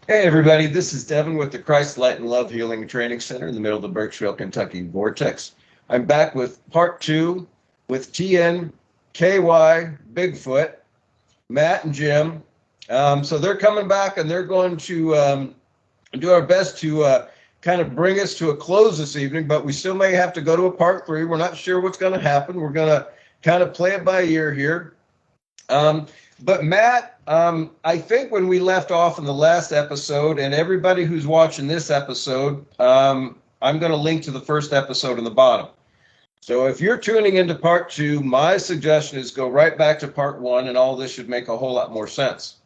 Hey, everybody, this is Devon with the Christ Light and Love Healing Training Center in the middle of the Berkshire, Kentucky vortex. I'm back with part two with TN, KY, Bigfoot, Matt, and Jim. So they're coming back and they're going to do our best to kind of bring us to a close this evening, but we still may have to go to a part three. We're not sure what's going to happen. We're going to kind of play it by ear here. But Matt, I think when we left off in the last episode, and everybody who's watching this episode, I'm going to link to the first episode in the bottom. So if you're tuning into part two, my suggestion is go right back to part one, and all this should make a whole lot more sense.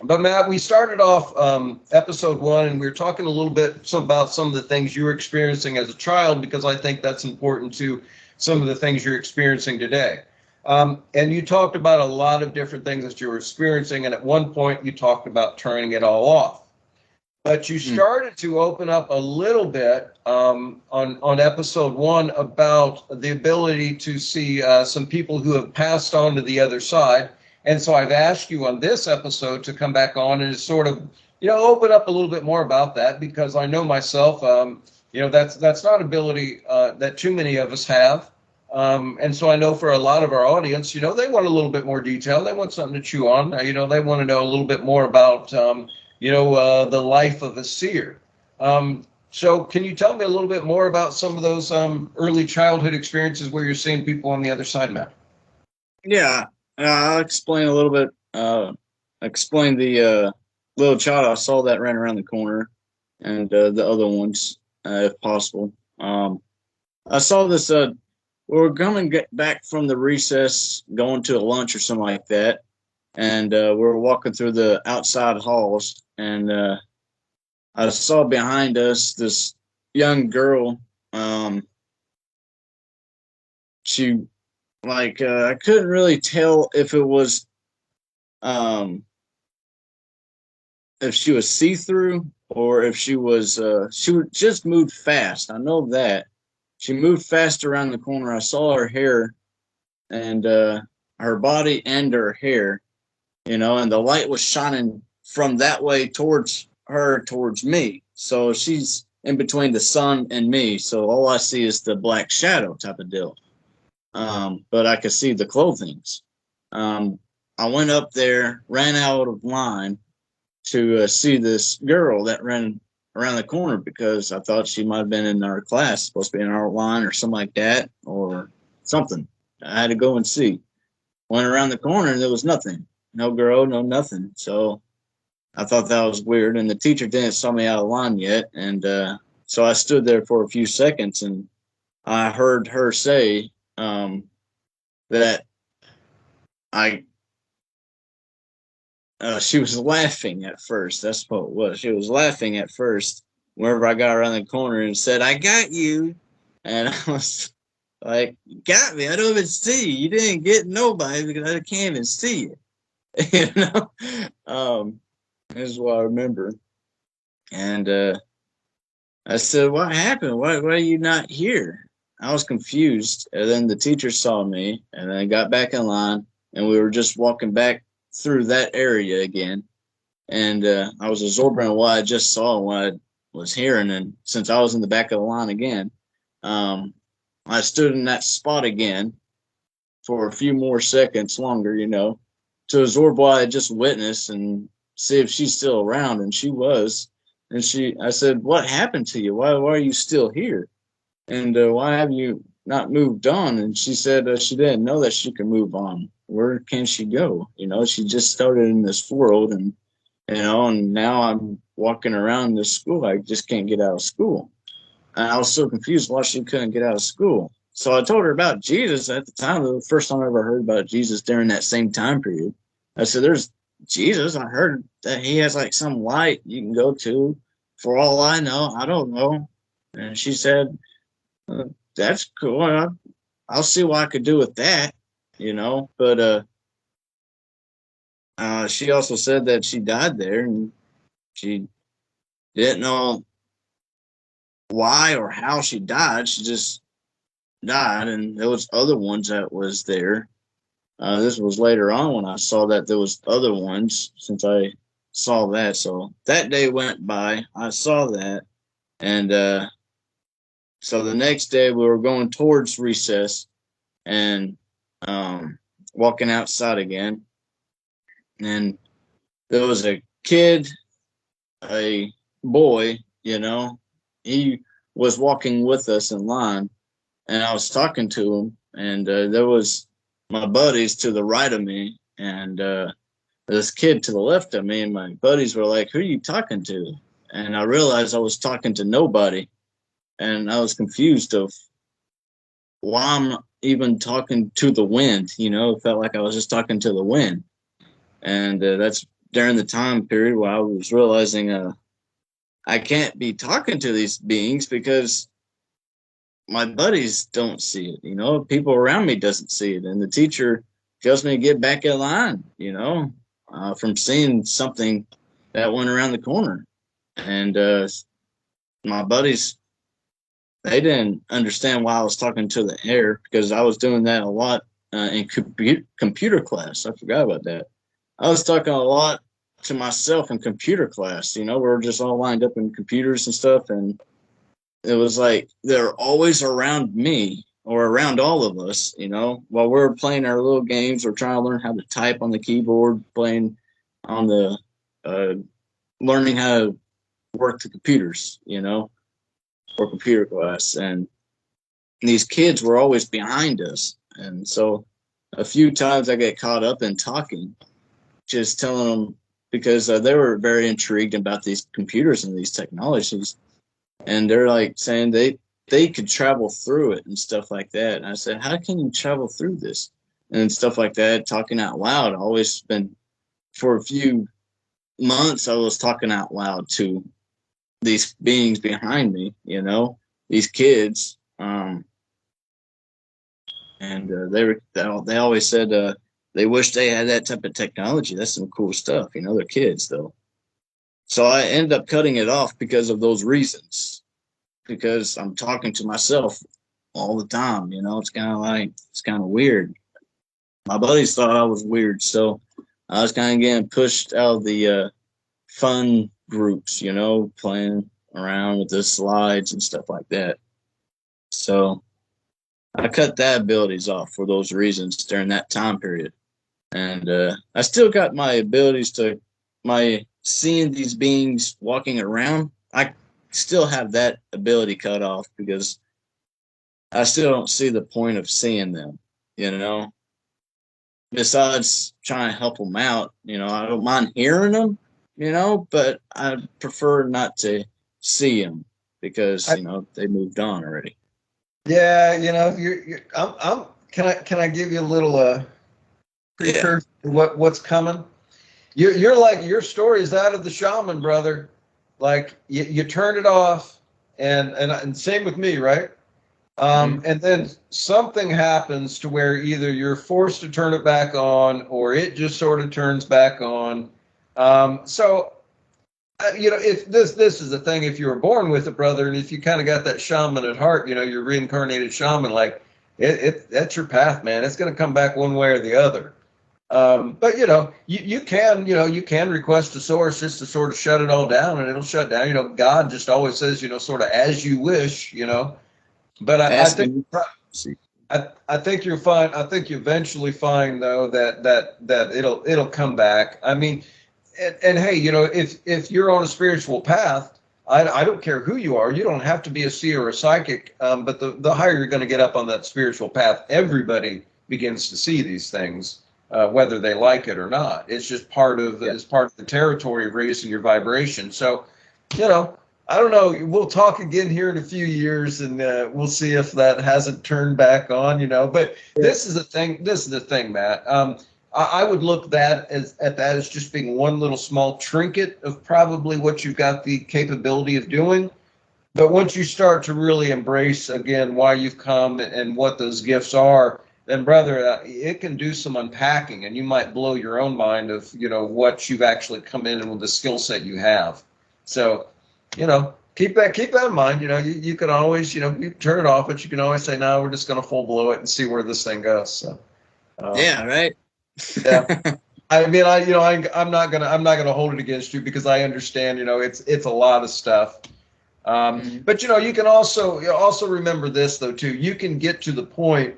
But Matt, we started off episode one, and we were talking a little bit about some of the things you were experiencing as a child, because I think that's important to some of the things you're experiencing today. And you talked about a lot of different things that you were experiencing, and at one point you talked about turning it all off. But you started to open up a little bit on episode one about the ability to see some people who have passed on to the other side. And so I've asked you on this episode to come back on and sort of, open up a little bit more about that, because I know myself, that's not ability that too many of us have. And so I know for a lot of our audience, they want a little bit more detail. They want something to chew on. They want to know a little bit more about, the life of a seer. So can you tell me a little bit more about some of those early childhood experiences where you're seeing people on the other side, Matt? Yeah, I'll explain a little bit. Explain the little child I saw that ran around the corner, and the other ones, if possible. I saw this. We were coming back from the recess, going to a lunch or something like that, and we were walking through the outside halls, and I saw behind us this young girl. She, I couldn't really tell if it was, if she was see-through or if she just moved fast. I know that. She moved fast around the corner. I saw her hair and her body and her hair, and the light was shining from that way towards her, towards me. So she's in between the sun and me. So all I see is the black shadow type of deal. But I could see the clothings. I went up there, ran out of line to see this girl that ran around the corner, because I thought she might have been in our class, supposed to be in our line or something like that, or something. I had to go and see. Went around the corner and there was nothing. No girl, no nothing. So I thought that was weird. And the teacher didn't saw me out of line yet. And so I stood there for a few seconds, and I heard her say that she was laughing at first. That's what it was. She was laughing at first whenever I got around the corner and said, "I got you." And I was like, "You got me? I don't even see you. You didn't get nobody because I can't even see you." This is what I remember. And I said, "What happened? Why are you not here?" I was confused. And then the teacher saw me, and then got back in line, and we were just walking back through that area again. And I was absorbing what I just saw and what I was hearing. And since I was in the back of the line again, I stood in that spot again for a few more seconds longer, to absorb what I just witnessed and see if she's still around. And she was. And I said, "What happened to you? Why are you still here? And why have you not moved on?" And she said she didn't know that she could move on. Where can she go? She just started in this world, and and now I'm walking around this school. I just can't get out of school. And I was so confused why she couldn't get out of school. So I told her about Jesus at the time. The first time I ever heard about Jesus during that same time period. I said, "There's Jesus. I heard that he has some light you can go to. For all I know, I don't know." And she said, "That's cool. I'll see what I could do with that, But she also said that she died there, and she didn't know why or how she died. She just died, and there was other ones that was there This was later on when I saw that there was other ones since I saw that. So that day went by. I saw that, and so the next day we were going towards recess and walking outside again, and there was a kid, a boy, he was walking with us in line, and I was talking to him, and there was my buddies to the right of me, and this kid to the left of me, and my buddies were like, "Who are you talking to?" And I realized I was talking to nobody, and I was confused of why I'm even talking to the wind. It felt like I was just talking to the wind, and that's during the time period where I was realizing I can't be talking to these beings because my buddies don't see it. People around me doesn't see it, and the teacher tells me to get back in line. From seeing something that went around the corner, and my buddies, they didn't understand why I was talking to the air, because I was doing that a lot in computer class. I forgot about that. I was talking a lot to myself in computer class. We were just all lined up in computers and stuff, and it was like they're always around me or around all of us, while we're playing our little games or trying to learn how to type on the keyboard, playing on the learning how to work the computers, for computer class. And these kids were always behind us. And so a few times I get caught up in talking, just telling them, because they were very intrigued about these computers and these technologies. And they're like saying they could travel through it and stuff like that. And I said, how can you travel through this? And stuff like that, talking out loud. I've always been, for a few months, I was talking out loud to these beings behind me, these kids. And they always said they wish they had that type of technology. That's some cool stuff. They're kids, though. So I ended up cutting it off because of those reasons, because I'm talking to myself all the time. It's kind of weird. My buddies thought I was weird, so I was kind of getting pushed out of the fun groups, playing around with the slides and stuff like that. So I cut that abilities off for those reasons during that time period. And I still got my abilities to my seeing these beings walking around. I still have that ability cut off because I still don't see the point of seeing them, besides trying to help them out. I don't mind hearing them, but I prefer not to see them because, they moved on already. Yeah, can I give you a little precursor to what's coming? You're like, your story is out of the shaman, brother. Like you turned it off, and same with me, right? And then something happens to where either you're forced to turn it back on, or it just sort of turns back on. If this is the thing, if you were born with it, brother, and if you kind of got that shaman at heart, your reincarnated shaman, like that's your path, man. It's going to come back one way or the other. But you can request a source just to sort of shut it all down, and it'll shut down. God just always says, sort of as you wish, But I think you're fine. I think you eventually find though that it'll come back. I mean, and hey, if you're on a spiritual path, I don't care who you are. You don't have to be a seer or a psychic. But the higher you're going to get up on that spiritual path, everybody begins to see these things. Whether they like it or not, it's just part of the territory of raising your vibration. So, I don't know. We'll talk again here in a few years, and we'll see if that hasn't turned back on. But this is the thing. This is the thing, Matt. I would look at that as just being one little small trinket of probably what you've got the capability of doing. But once you start to really embrace again why you've come and what those gifts are, then brother, it can do some unpacking, and you might blow your own mind of what you've actually come in and with the skill set you have. So, keep that in mind. You can always you turn it off, but you can always say, no, we're just going to full blow it and see where this thing goes. So, Yeah, right. Yeah. I mean, I'm not gonna hold it against you because I understand, it's a lot of stuff. Mhm. But you can also remember this though too. You can get to the point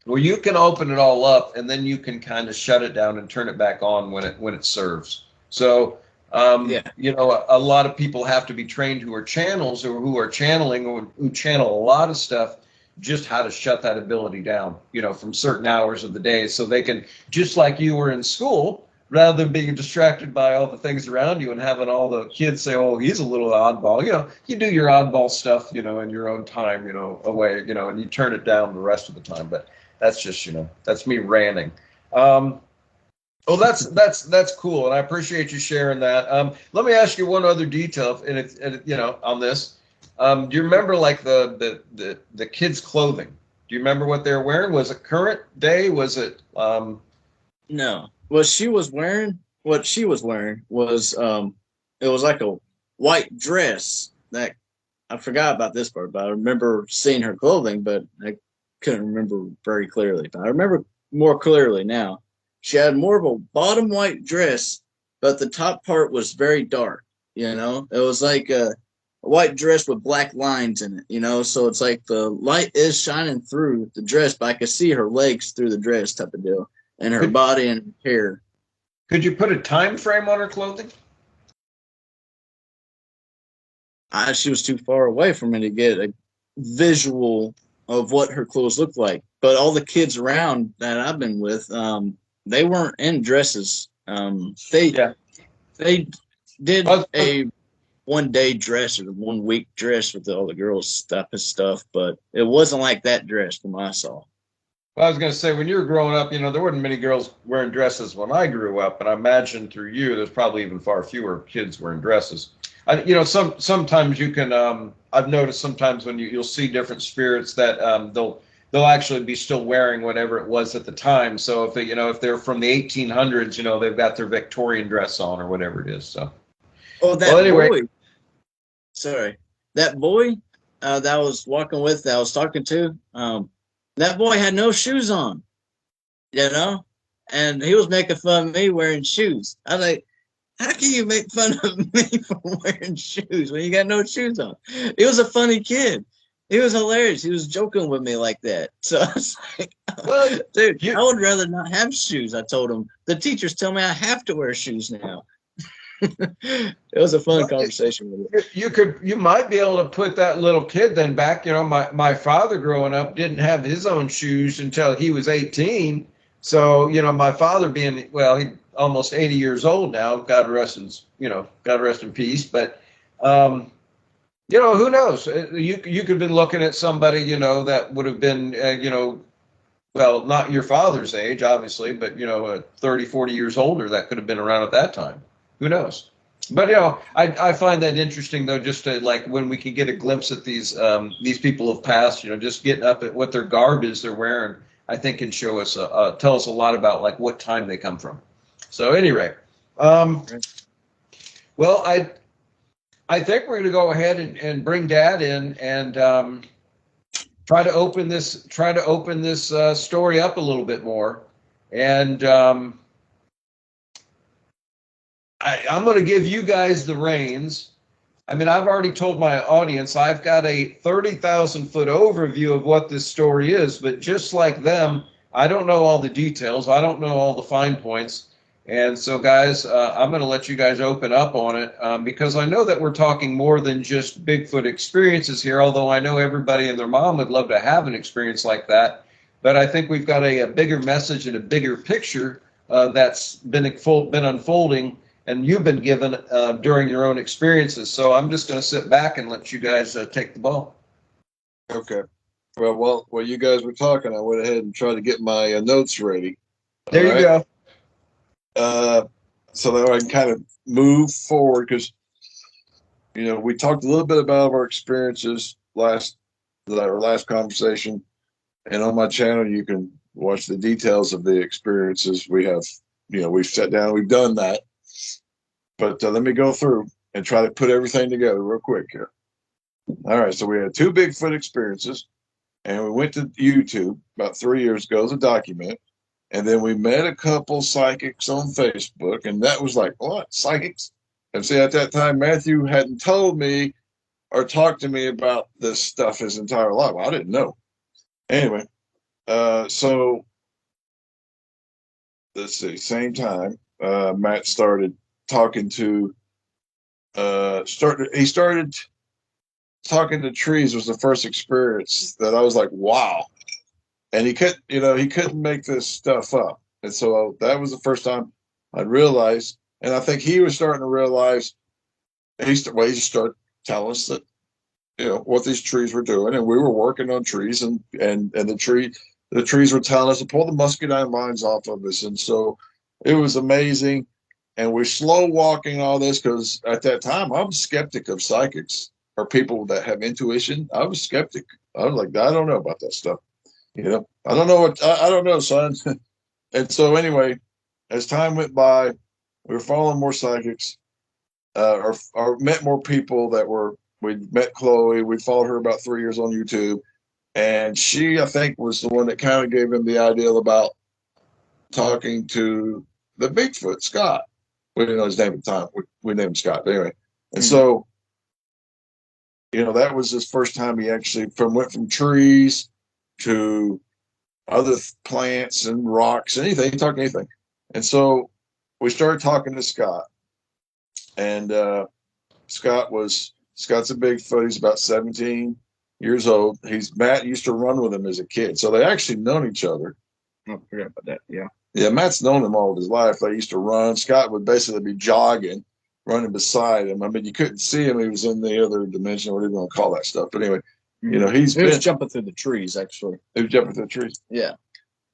where you can open it all up, and then you can kind of shut it down and turn it back on when it serves. So, Yeah. a lot of people have to be trained who are channels or who are channeling or who channel a lot of stuff, just how to shut that ability down, from certain hours of the day, so they can, just like you were in school, rather than being distracted by all the things around you and having all the kids say, "Oh, he's a little oddball." You do your oddball stuff, in your own time, away, and you turn it down the rest of the time. But that's just, that's me ranting. Um, well, that's cool, and I appreciate you sharing that. Let me ask you one other detail, and on this. Do you remember like the kids' clothing? Do you remember what they were wearing? Was it current day? Was it? No. What she was wearing was it was like a white dress that I forgot about this part, but I remember seeing her clothing, but I couldn't remember very clearly. But I remember more clearly now. She had more of a bottom white dress, but the top part was very dark. It was like a white dress with black lines in it. So it's like the light is shining through the dress, but I could see her legs through the dress, type of deal, and her Could body and hair. could you put a time frame on her clothing? She was too far away for me to get a visual of what her clothes looked like. But all the kids around that I've been with, they weren't in dresses. Yeah. They did I was, a 1 day dress or 1 week dress with all the girls type of stuff, but it wasn't like that dress from what I saw. I was going to say, when you were growing up, there weren't many girls wearing dresses when I grew up, and I imagine through you, there's probably even far fewer kids wearing dresses. Sometimes you can. I've noticed sometimes when you'll see different spirits that they'll actually be still wearing whatever it was at the time. So if they're from the 1800s, they've got their Victorian dress on or whatever it is. So, Oh, well, that anyway, boy. Sorry, that boy that I was walking with, that I was talking to. That boy had no shoes on. you know, and he was making fun of me wearing shoes. I was like, how can you make fun of me for wearing shoes when you got no shoes on? He was a funny kid. He was hilarious. He was joking with me like that. So I was like, well, dude, you I would rather not have shoes. I told him. The teachers tell me I have to wear shoes now. It was a fun well, conversation with it. you might be able to put that little kid then back. My father growing up didn't have his own shoes until he was 18. So, my father being, well, he almost 80 years old now, God rest in peace. But, who knows? You could have been looking at somebody, that would have been, well, not your father's age, obviously, but, 30, 40 years older that could have been around at that time. Who knows? But I find that interesting though, just to like when we can get a glimpse at these people of past, just getting up at what their garb is they're wearing, I think can show us tell us a lot about like what time they come from. So anyway, um, well I think we're going to go ahead and bring Dad in and try to open this story up a little bit more, and I'm going to give you guys the reins. I mean, I've already told my audience I've got a 30,000-foot overview of what this story is, but just like them, I don't know all the details. I don't know all the fine points. And so, guys, I'm going to let you guys open up on it because I know that we're talking more than just Bigfoot experiences here, although I know everybody and their mom would love to have an experience like that. But I think we've got a bigger message and a bigger picture that's been unfolding and you've been given during your own experiences. So I'm just going to sit back and let you guys take the ball. Okay. While you guys were talking, I went ahead and tried to get my notes ready. There All you right. go. So that I can kind of move forward because, we talked a little bit about our experiences our last conversation, and on my channel you can watch the details of the experiences we have. We've sat down, we've done that, but let me go through and try to put everything together real quick here. All right, so we had 2 Bigfoot experiences, and we went to YouTube about 3 years ago as a document. And then we met a couple psychics on Facebook, and that was like, what, psychics? And see, at that time, Matthew hadn't told me or talked to me about this stuff his entire life. I didn't know. Anyway, so let's see, same time, Matt started talking to, he started talking to trees was the first experience that I was like, wow. And he couldn't make this stuff up. And so that was the first time I realized, and I think he was starting to realize, he started telling us that, what these trees were doing. And we were working on trees, and the trees were telling us to pull the muscadine vines off of us. And so it was amazing. And we're slow walking all this because at that time, I'm skeptic of psychics or people that have intuition. I was skeptic. I was like, I don't know about that stuff. I don't know I don't know, son. And so anyway, as time went by, we were following more psychics, or met more people we met Chloe. We followed her about 3 years on YouTube. And she, I think, was the one that kind of gave him the idea about talking to the Bigfoot, Scott. We didn't know his name at the time. We named him Scott. But anyway. And so, that was his first time he actually went from trees to other plants and rocks, anything. He talked anything. And so we started talking to Scott. And Scott's a Bigfoot. He's about 17 years old. Matt used to run with him as a kid. So they actually known each other. I forgot about that. Yeah. Yeah, Matt's known him all of his life. They used to run. Scott would basically be jogging, running beside him. I mean, you couldn't see him. He was in the other dimension, whatever you want to call that stuff. But anyway, he was jumping through the trees, actually. He was jumping through the trees. Yeah.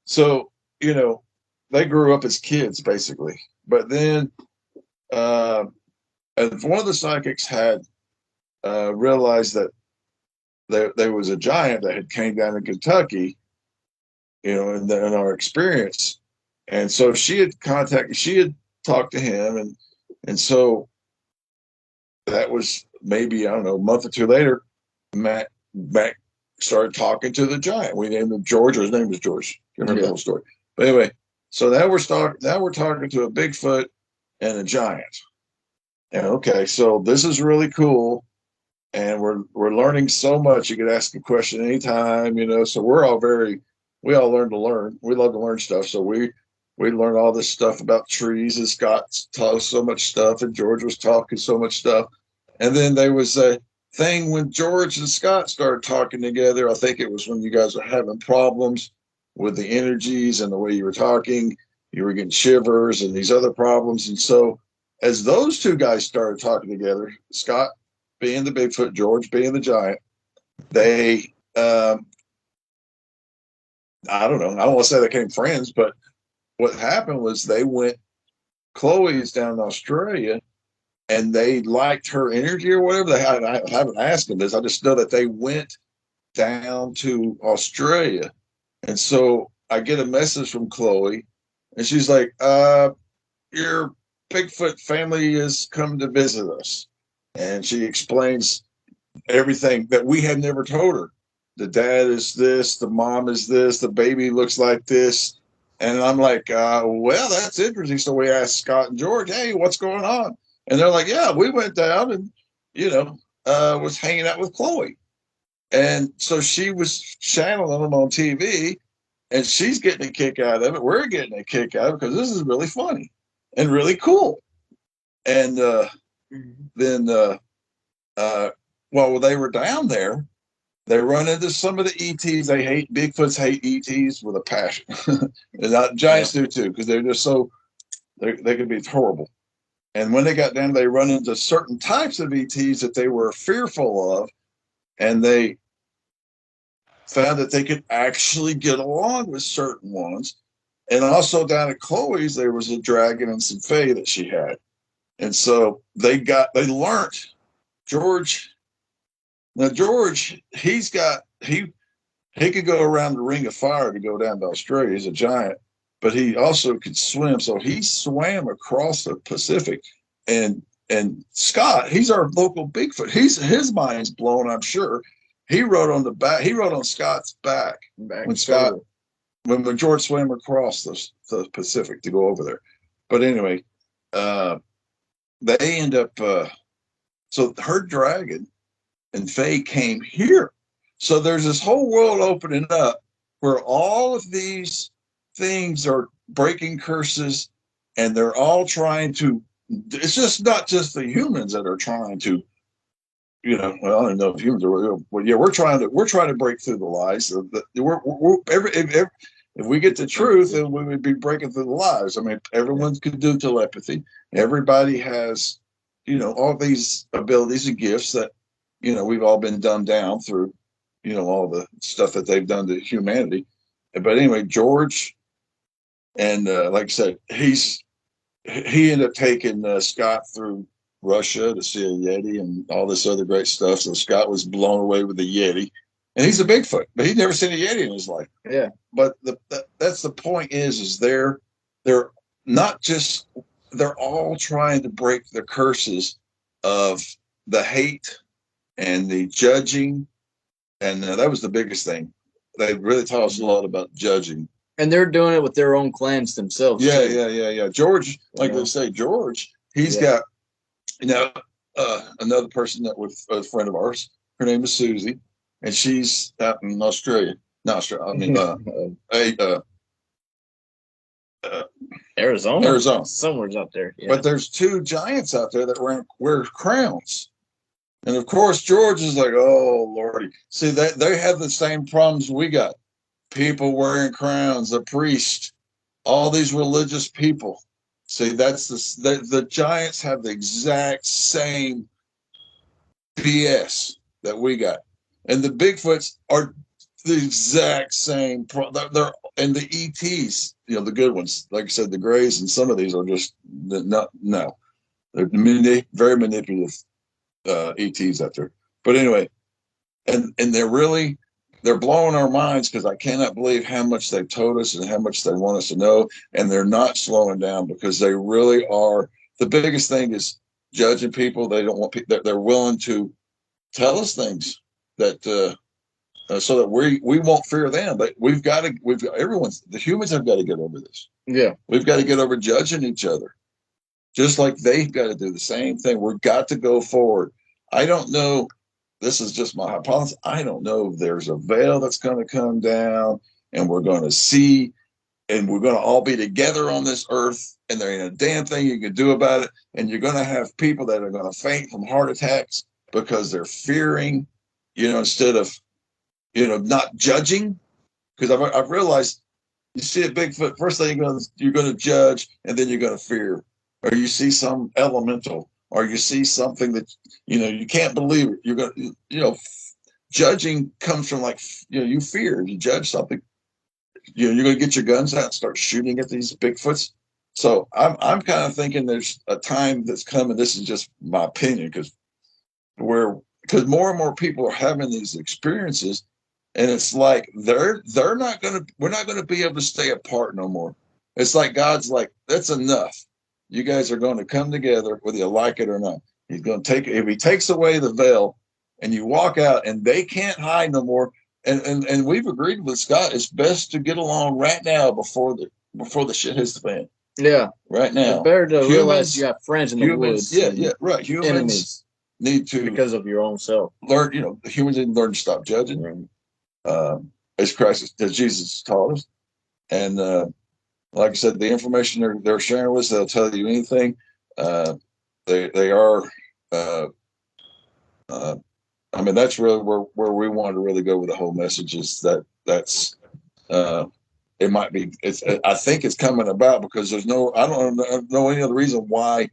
So, they grew up as kids, basically. But then one of the psychics had realized that there was a giant that had came down to Kentucky, in our experience. And so she had talked to him. And so that was maybe, I don't know, a month or two later, Matt started talking to the giant. We named him George, or his name was George. Can't remember the whole story. But anyway, so now we're talking to a Bigfoot and a giant. And okay, so this is really cool. And we're learning so much. You could ask a question anytime, so we all learn to learn. We love to learn stuff. So we learned all this stuff about trees, and Scott taught us so much stuff, and George was talking so much stuff. And then there was a thing when George and Scott started talking together. I think it was when you guys were having problems with the energies and the way you were talking. You were getting shivers and these other problems. And so as those two guys started talking together, Scott being the Bigfoot, George being the giant, they, I don't know, I don't want to say they became friends, but what happened was Chloe's down in Australia, and they liked her energy or whatever. I haven't asked them this. I just know that they went down to Australia. And so I get a message from Chloe, and she's like, your Bigfoot family is coming to visit us. And she explains everything that we had never told her. The dad is this, the mom is this, the baby looks like this. And I'm like, well, that's interesting. So we asked Scott and George, hey, what's going on? And they're like, yeah, we went down and, was hanging out with Chloe. And so she was channeling them on TV, and she's getting a kick out of it. We're getting a kick out of it because this is really funny and really cool. And then while they were down there, they run into some of the ETs. They hate Bigfoots, hate ETs with a passion. And giants do too, because they're just they can be horrible. And when they got down, they run into certain types of ETs that they were fearful of, and they found that they could actually get along with certain ones. And also down at Chloe's, there was a dragon and some fae that she had. And so they learned George. Now George, he could go around the ring of fire to go down to Australia. He's a giant, but he also could swim. So he swam across the Pacific. And Scott, he's our local Bigfoot. His mind's blown, I'm sure. He rode on Scott's back when Scott when George swam across the Pacific to go over there. But anyway, they end up. So her dragon and Faye came here. So there's this whole world opening up where all of these things are breaking curses, and they're all trying to. It's just not just the humans that are trying to, well, I don't know if humans are. Well, yeah, we're trying to break through the lies. If we get the truth, then we would be breaking through the lies. I mean, everyone could do telepathy. Everybody has, all these abilities and gifts that, we've all been dumbed down through, all the stuff that they've done to humanity. But anyway, George, and like I said, he ended up taking Scott through Russia to see a Yeti and all this other great stuff. So Scott was blown away with the Yeti, and he's a Bigfoot, but he'd never seen a Yeti in his life. Yeah. But that's the point is they're not just, they're all trying to break the curses of the hate and the judging. And that was the biggest thing. They really taught us a lot about judging. And they're doing it with their own clans themselves. Yeah, too. yeah. George, like they say, George, he's got, another person that was a friend of ours. Her name is Susie, and she's out in Australia. Not Australia. I mean, Arizona, somewhere's out there. Yeah. But there's two giants out there that wear crowns. And of course, George is like, oh, Lordy. See, they have the same problems we got. People wearing crowns, a priest, all these religious people. See, that's the giants have the exact same BS that we got. And the Bigfoots are the exact same. They're and the ETs, the good ones. Like I said, the Greys and some of these are just no. They're very manipulative ETs out there. But anyway, and they're blowing our minds because I cannot believe how much they've told us and how much they want us to know. And they're not slowing down because they really are. The biggest thing is judging people. They don't want people. They're willing to tell us things that so that we won't fear them. But the humans have got to get over this. Yeah, we've got to get over judging each other, just like they've got to do the same thing. We've got to go forward. I don't know. This is just my hypothesis. I don't know if there's a veil that's going to come down and we're going to see and we're going to all be together on this earth and there ain't a damn thing you can do about it. And you're going to have people that are going to faint from heart attacks because they're fearing, instead of, not judging. Because I've realized you see a Bigfoot, first thing you're going to judge and then you're going to fear. Or you see some elemental, or you see something that, you can't believe it. You're going to, judging comes from you fear. You judge something, you're going to get your guns out and start shooting at these Bigfoots. So I'm kind of thinking there's a time that's coming. This is just my opinion because more and more people are having these experiences, and it's like we're not going to be able to stay apart no more. It's like God's like, that's enough. You guys are going to come together whether you like it or not. He's going to if he takes away the veil and you walk out and they can't hide no more. And we've agreed with Scott, it's best to get along right now before the shit hits the fan. Yeah. Right now. It's better to realize you have friends in the woods. Yeah, right. Humans enemies need to, because of your own self. Learn, humans need to learn to stop judging. Right. As Jesus taught us. And like I said, the information they're sharing with us, they'll tell you anything. They are. I mean, that's really where we want to really go with the whole message. Is that's it might be. I think it's coming about because I don't know any other reason why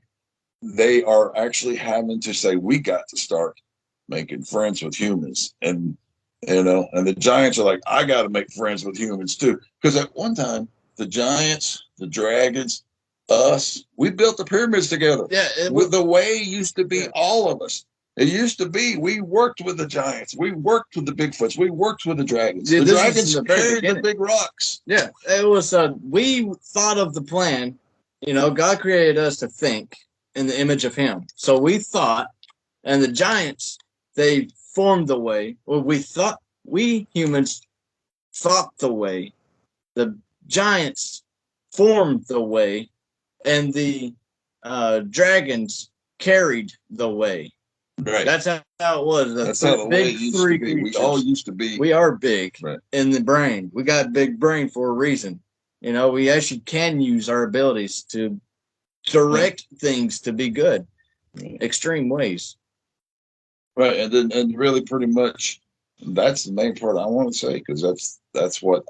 they are actually having to say we got to start making friends with humans, and and the giants are like, I got to make friends with humans too, because at one time the giants, the dragons, us, we built the pyramids together. Yeah, the way used to be all of us. It used to be we worked with the giants, we worked with the Bigfoots, we worked with the dragons. The dragons carried the big rocks. Yeah, it was. We thought of the plan. God created us to think in the image of Him. So we thought, and the giants, they formed the way. Well, we humans thought the way the giants formed the way, and the dragons carried the way. Right. That's how it was. That's how the way it used to be. We all used to be. We are big Right. in the brain. We got big brain for a reason. You know, we actually can use our abilities to direct things to be good, extreme ways. Right, and really pretty much that's the main part I want to say, because that's what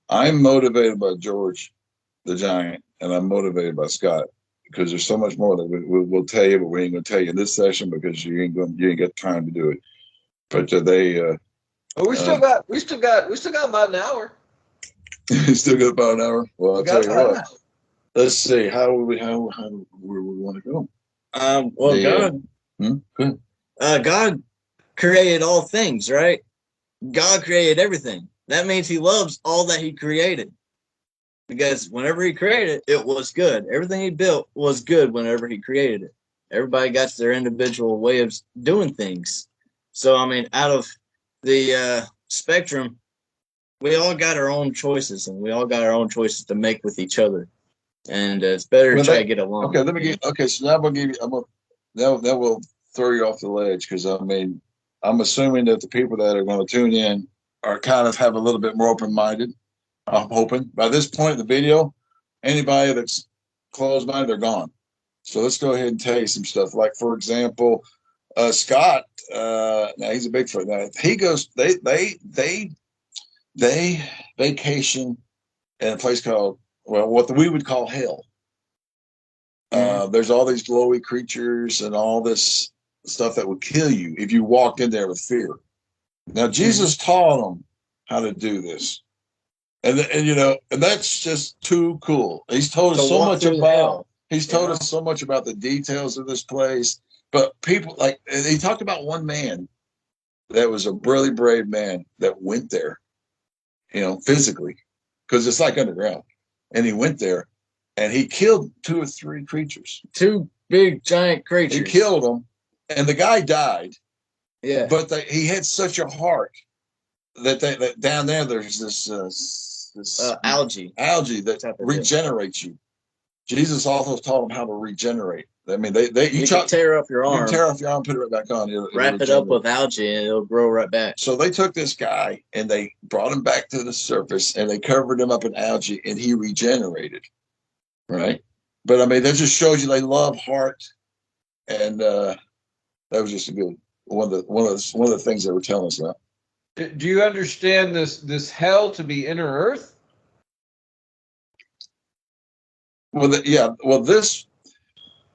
I'm motivated by George the Giant, and I'm motivated by Scott, because there's so much more that we'll tell you, but we ain't gonna tell you in this session because you ain't got time to do it. But we still got about an hour. still got about an hour. Well, I'll tell you what. Hour. Let's see how where we want to go. God created all things, right? God created everything. That means he loves all that he created. Because whenever he created it, it was good. Everything he built was good whenever he created it. Everybody got their individual way of doing things. So, I mean, out of the spectrum, we all got our own choices, and we all got our own choices to make with each other. And it's better to try to get along. Okay, so now I'm gonna give you. That will throw you off the ledge, because I mean, I'm assuming that the people that are going to tune in are kind of have a little bit more open-minded. I'm hoping by this point in the video, anybody that's closed-minded, they're gone. So let's go ahead and tell you some stuff. Like, for example, Scott. Now he's a Bigfoot. Now he goes. They vacation in a place called, well, what we would call hell. There's all these glowy creatures and all this stuff that would kill you if you walked in there with fear. Now Jesus taught them how to do this, and you know, and that's just too cool. He's told us so much about. He's told us so much about the details of this place. But people, like, he talked about one man that was a really brave man that went there, you know, physically, because it's like underground, and he went there. And he killed 2 or 3 creatures. 2 big giant creatures. He killed them, and the guy died. Yeah. But he had such a heart that down there there's this algae that regenerates you. Jesus also taught them how to regenerate. I mean, you can tear off your arm. You can tear off your arm, put it right back on. Wrap it up with algae, and it'll grow right back. So they took this guy and they brought him back to the surface, and they covered him up in algae, and he regenerated. Right, but I mean, that just shows you they love heart, and that was just a good one of the things they were telling us about. Do you understand this hell to be inner Earth? Well, yeah. Well, this,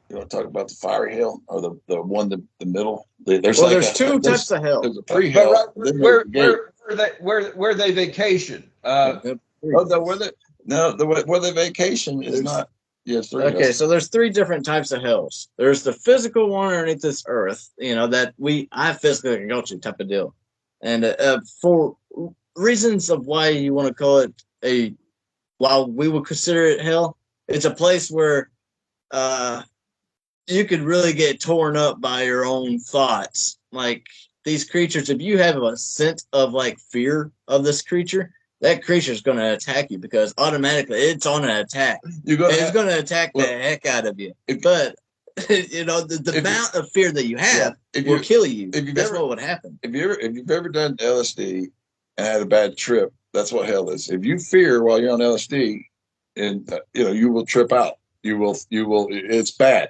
you want to talk about the fiery hell, or the one in the middle? There's 2 types of hell. There's a pre-hell. Where they vacation? Where they vacation is not. Yes. Okay, so there's 3 different types of hells. There's the physical one underneath this earth, you know, that I physically can go to type of deal. And for reasons of why you want to call it while we would consider it hell, it's a place where you could really get torn up by your own thoughts. Like, these creatures, if you have a sense of like fear of this creature, that creature is going to attack you, because automatically it's on an attack. It's going to attack the heck out of you. But you know, the amount of fear that you have will kill you. That's what would happen. If you've ever done LSD and had a bad trip, that's what hell is. If you fear while you're on LSD, and you will trip out. You will. It's bad.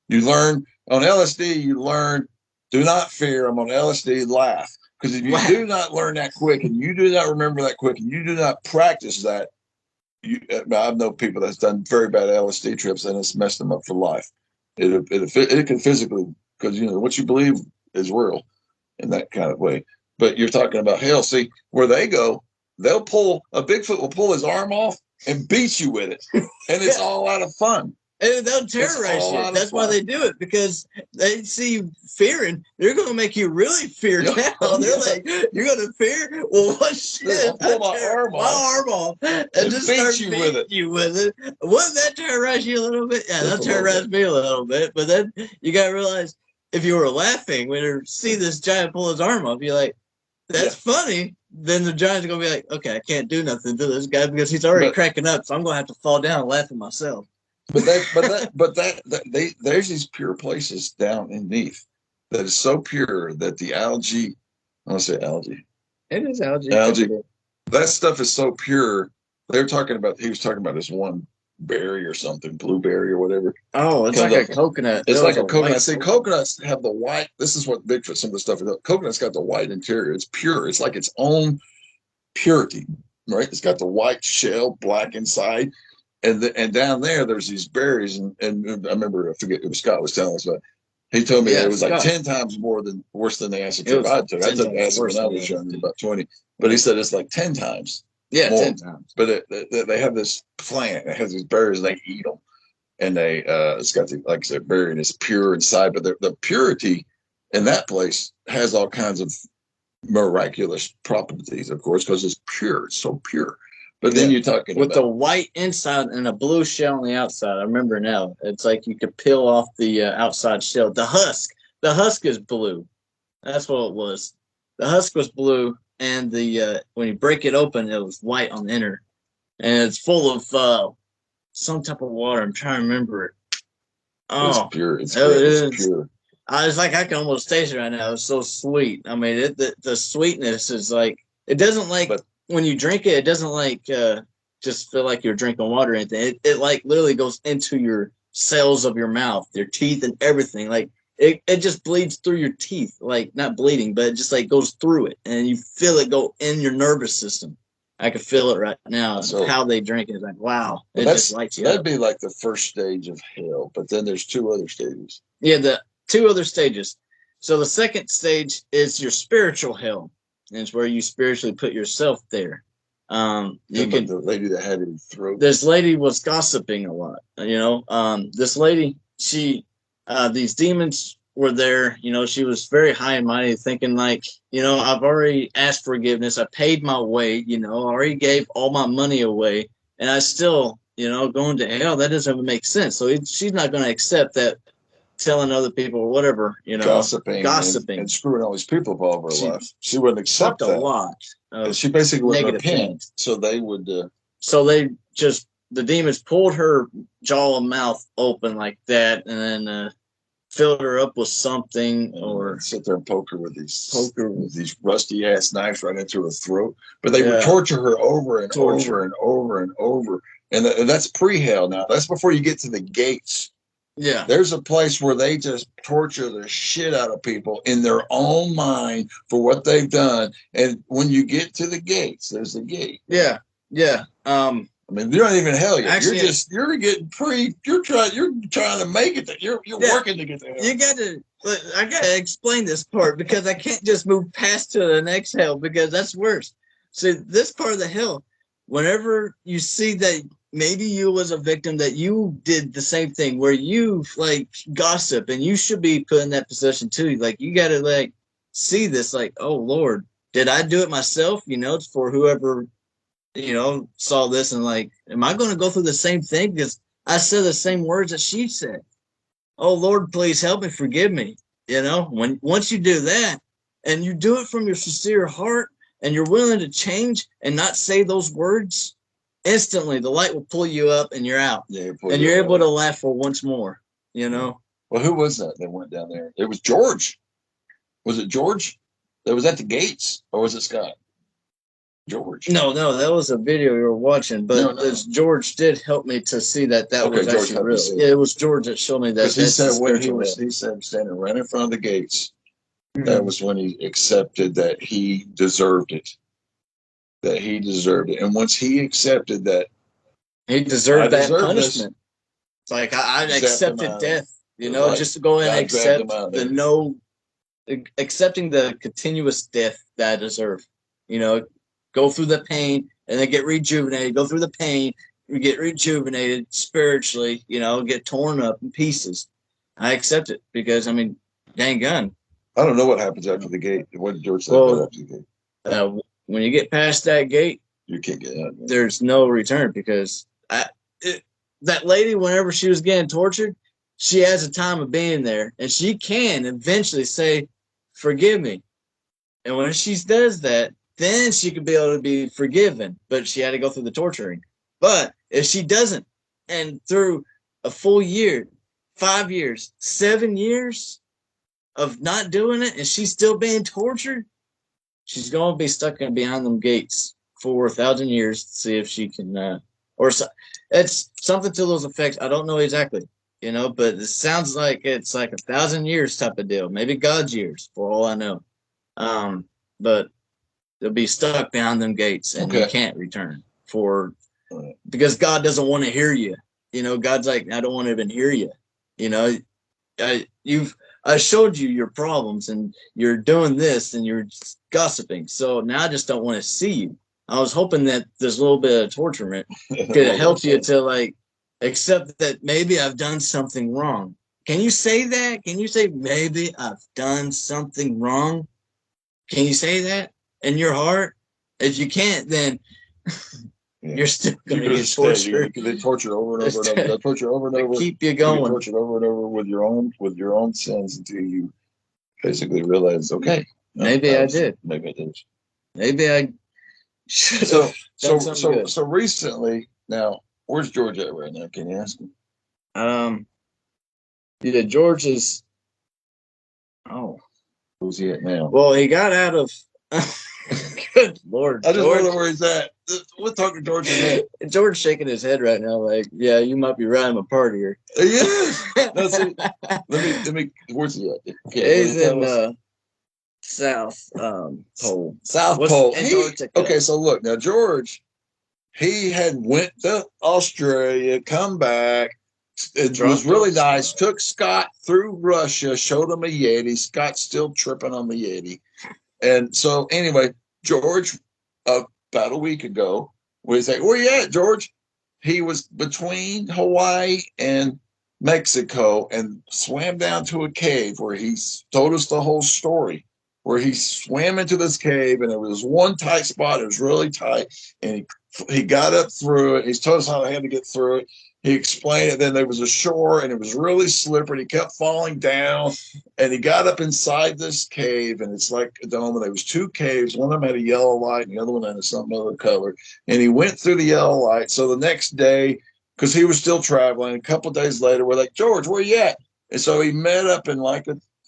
You learn on LSD. You learn. Do not fear. I'm on LSD. Laugh. Because if you do not learn that quick, and you do not remember that quick, and you do not practice that, I know people that's done very bad LSD trips, and it's messed them up for life. It can physically, because what you believe is real in that kind of way. But you're talking about hell. See, where they go, a Bigfoot will pull his arm off and beat you with it, and it's all out of fun. And they'll terrorize you. That's why they do it, because they see you fearing. They're going to make you really fear now. They're like, you're going to fear? Well, what shit? I'll pull my arm off and just start beating you with it. Wouldn't that terrorize you a little bit? Yeah, that'll terrorize me a little bit. But then you got to realize, if you were laughing when you see this giant pull his arm off, you're like, that's funny, then the giant's gonna be like, okay, I can't do nothing to this guy because he's already cracking up, so I'm gonna have to fall down and laugh at myself. There's these pure places down beneath that is so pure that the algae, I want to say algae. It is algae. That stuff is so pure. He was talking about this one berry or something, blueberry or whatever. Oh, it's like a coconut. It's like a coconut. See, coconuts have the white. This is what Bigfoot, some of the stuff. Coconut's got the white interior. It's pure. It's like its own purity, right? It's got the white shell, black inside. And down there's these berries. And I remember, I forget, it was Scott was telling us about. He told me that it was Scott. Like 10 times worse than the acid trip I took. I took acid when I was young, about 20. But he said it's like 10 times. Yeah, more. 10 times. But they have this plant. It has these berries. They eat them, and it's got the, like I said, berry, and it's pure inside. But the purity in that place has all kinds of miraculous properties, of course, because it's pure. It's so pure. But then you're talking with about the white inside and a blue shell on the outside. I remember now. It's like you could peel off the outside shell. The husk is blue. That's what it was. The husk was blue. And when you break it open, it was white on the inner, and it's full of some type of water. I'm trying to remember it. Oh, it's pure. It's pure. It's like I can almost taste it right now. It's so sweet. I mean, the sweetness is like, it doesn't like when you drink it. It doesn't like just feel like you're drinking water or anything. It like literally goes into your cells of your mouth, your teeth, and everything. Like. It just bleeds through your teeth, like not bleeding, but it just like goes through it, and you feel it go in your nervous system. I can feel it right now. So, how they drink it is like, wow, it just lights you up. That'd be like the first stage of hell, but then there's 2 other stages. Yeah, the 2 other stages. So the second stage is your spiritual hell, and it's where you spiritually put yourself there. The lady that had her throat. This lady was gossiping a lot. This lady, these demons were there. She was very high and mighty, thinking like, I've already asked forgiveness. I paid my way, I already gave all my money away, and I still, going to hell. That doesn't even make sense. So she's not going to accept that, telling other people or whatever, gossiping and screwing all these people up all of her life. She wouldn't accept that. A lot. She basically would repent. So they would. The demons pulled her jaw and mouth open like that, and then filled her up with something, or sit there and poke her with these rusty ass knives right into her throat. But they would torture her over and over and over and over. And that's pre-hell now. That's before you get to the gates. Yeah. There's a place where they just torture the shit out of people in their own mind for what they've done. And when you get to the gates, there's the gate. Yeah. Yeah. I mean, you're not even hell yet. Actually, you're trying to make it. You're working to get there. I gotta explain this part, because I can't just move past to the next hell, because that's worse. See, this part of the hell, whenever you see that maybe you was a victim, that you did the same thing, where you like gossip, and you should be put in that position too. Like, you gotta like see this, like, oh Lord, did I do it myself? It's for whoever saw this, and like, am I going to go through the same thing? Because I said the same words that she said. Oh Lord, please help me, forgive me. Once you do that, and you do it from your sincere heart, and you're willing to change and not say those words, instantly the light will pull you up and you're out. Yeah, and you're able to laugh for once more. Well, who was that went down there? It was George. Was it George that was at the gates, or was it Scott? George. No, that was a video you were watching, but George did help me to see that was actually real. Yeah, it was George that showed me that. Because he said standing right in front of the gates, that was when he accepted that he deserved it. And once he accepted that, he deserved that punishment. It's like, I accepted death, just to go in and accept accepting the continuous death that I deserve. Go through the pain and then get rejuvenated. Go through the pain, you get rejuvenated spiritually, get torn up in pieces. I accept it, because, dang gun. I don't know what happens after the gate. What did George say after the gate? When you get past that gate, you can't get out. There's no return, because that lady, whenever she was getting tortured, she has a time of being there, and she can eventually say, forgive me. And when she does that, then she could be able to be forgiven. But she had to go through the torturing. But if she doesn't, and through a full year, 5 years, 7 years of not doing it, and she's still being tortured, she's going to be stuck in behind them gates for 1,000 years to see if she can, or so, it's something to those effects. I don't know exactly, but it sounds like it's like 1,000 years type of deal. Maybe God's years, for all I know. But they'll be stuck behind them gates, and you can't return because God doesn't want to hear you. God's like, I don't want to even hear you. I showed you your problems, and you're doing this, and you're gossiping. So now I just don't want to see you. I was hoping that this little bit of torturement could help you to like accept that maybe I've done something wrong. Can you say that? Can you say maybe I've done something wrong? Can you say that in your heart? If you can't, then you're still going to get tortured. They torture over and over and over. They torture over and over. Keep you going. Tortured over and over with your own sins until you basically realize, okay, maybe I did. Maybe I did. Maybe I should. So recently, now where's George at right now? Can you ask him? Yeah, George is. Oh, who's he at now? Well, he got out of. Good Lord, I just wonder where he's at. We'll talk to George again. George shaking his head right now, like, yeah, you might be right. I'm a partier. He is. Let me. Where's he at? Okay, he's in South Pole. South Pole. Okay, so look now, George. He had went to Australia, come back. It was really nice. Took Scott through Russia, showed him a Yeti. Scott's still tripping on the Yeti. And so anyway, George, about a week ago, we say, where you at, George? He was between Hawaii and Mexico and swam down to a cave where he told us the whole story, where he swam into this cave and there was one tight spot. It was really tight. And he got up through it. He's told us how he had to get through it. He explained it. Then there was a shore and it was really slippery. He kept falling down and he got up inside this cave and it's like a dome. And there was two caves. One of them had a yellow light and the other one had some other color. And he went through the yellow light. So the next day, because he was still traveling, a couple of days later, we're like, George, where you at? And so he met up in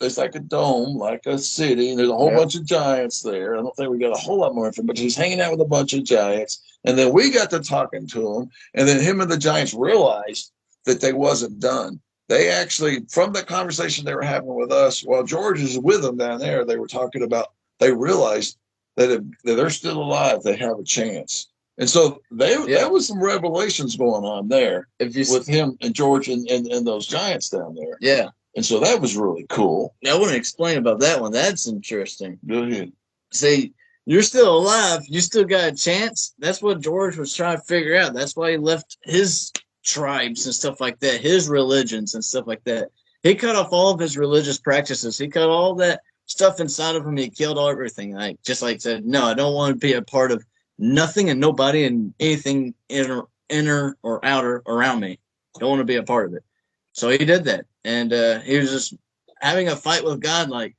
there's like a dome, like a city, and there's a whole bunch of giants there. I don't think we got a whole lot more information, but he's hanging out with a bunch of giants. And then we got to talking to him, and then him and the giants realized that they wasn't done. They actually, from the conversation they were having with us, while George is with them down there, they were talking about, they realized that if they're still alive, they have a chance. And so there was some revelations going on there with him and George and those giants down there. Yeah. And so that was really cool. I want to explain about that one. That's interesting. Go ahead. See, you're still alive. You still got a chance. That's what George was trying to figure out. That's why he left his tribes and stuff like that, his religions and stuff like that. He cut off all of his religious practices. He cut all that stuff inside of him. He killed everything. Just like said, no, I don't want to be a part of nothing and nobody and anything inner or outer around me. Don't want to be a part of it. So he did that. And he was just having a fight with God. Like,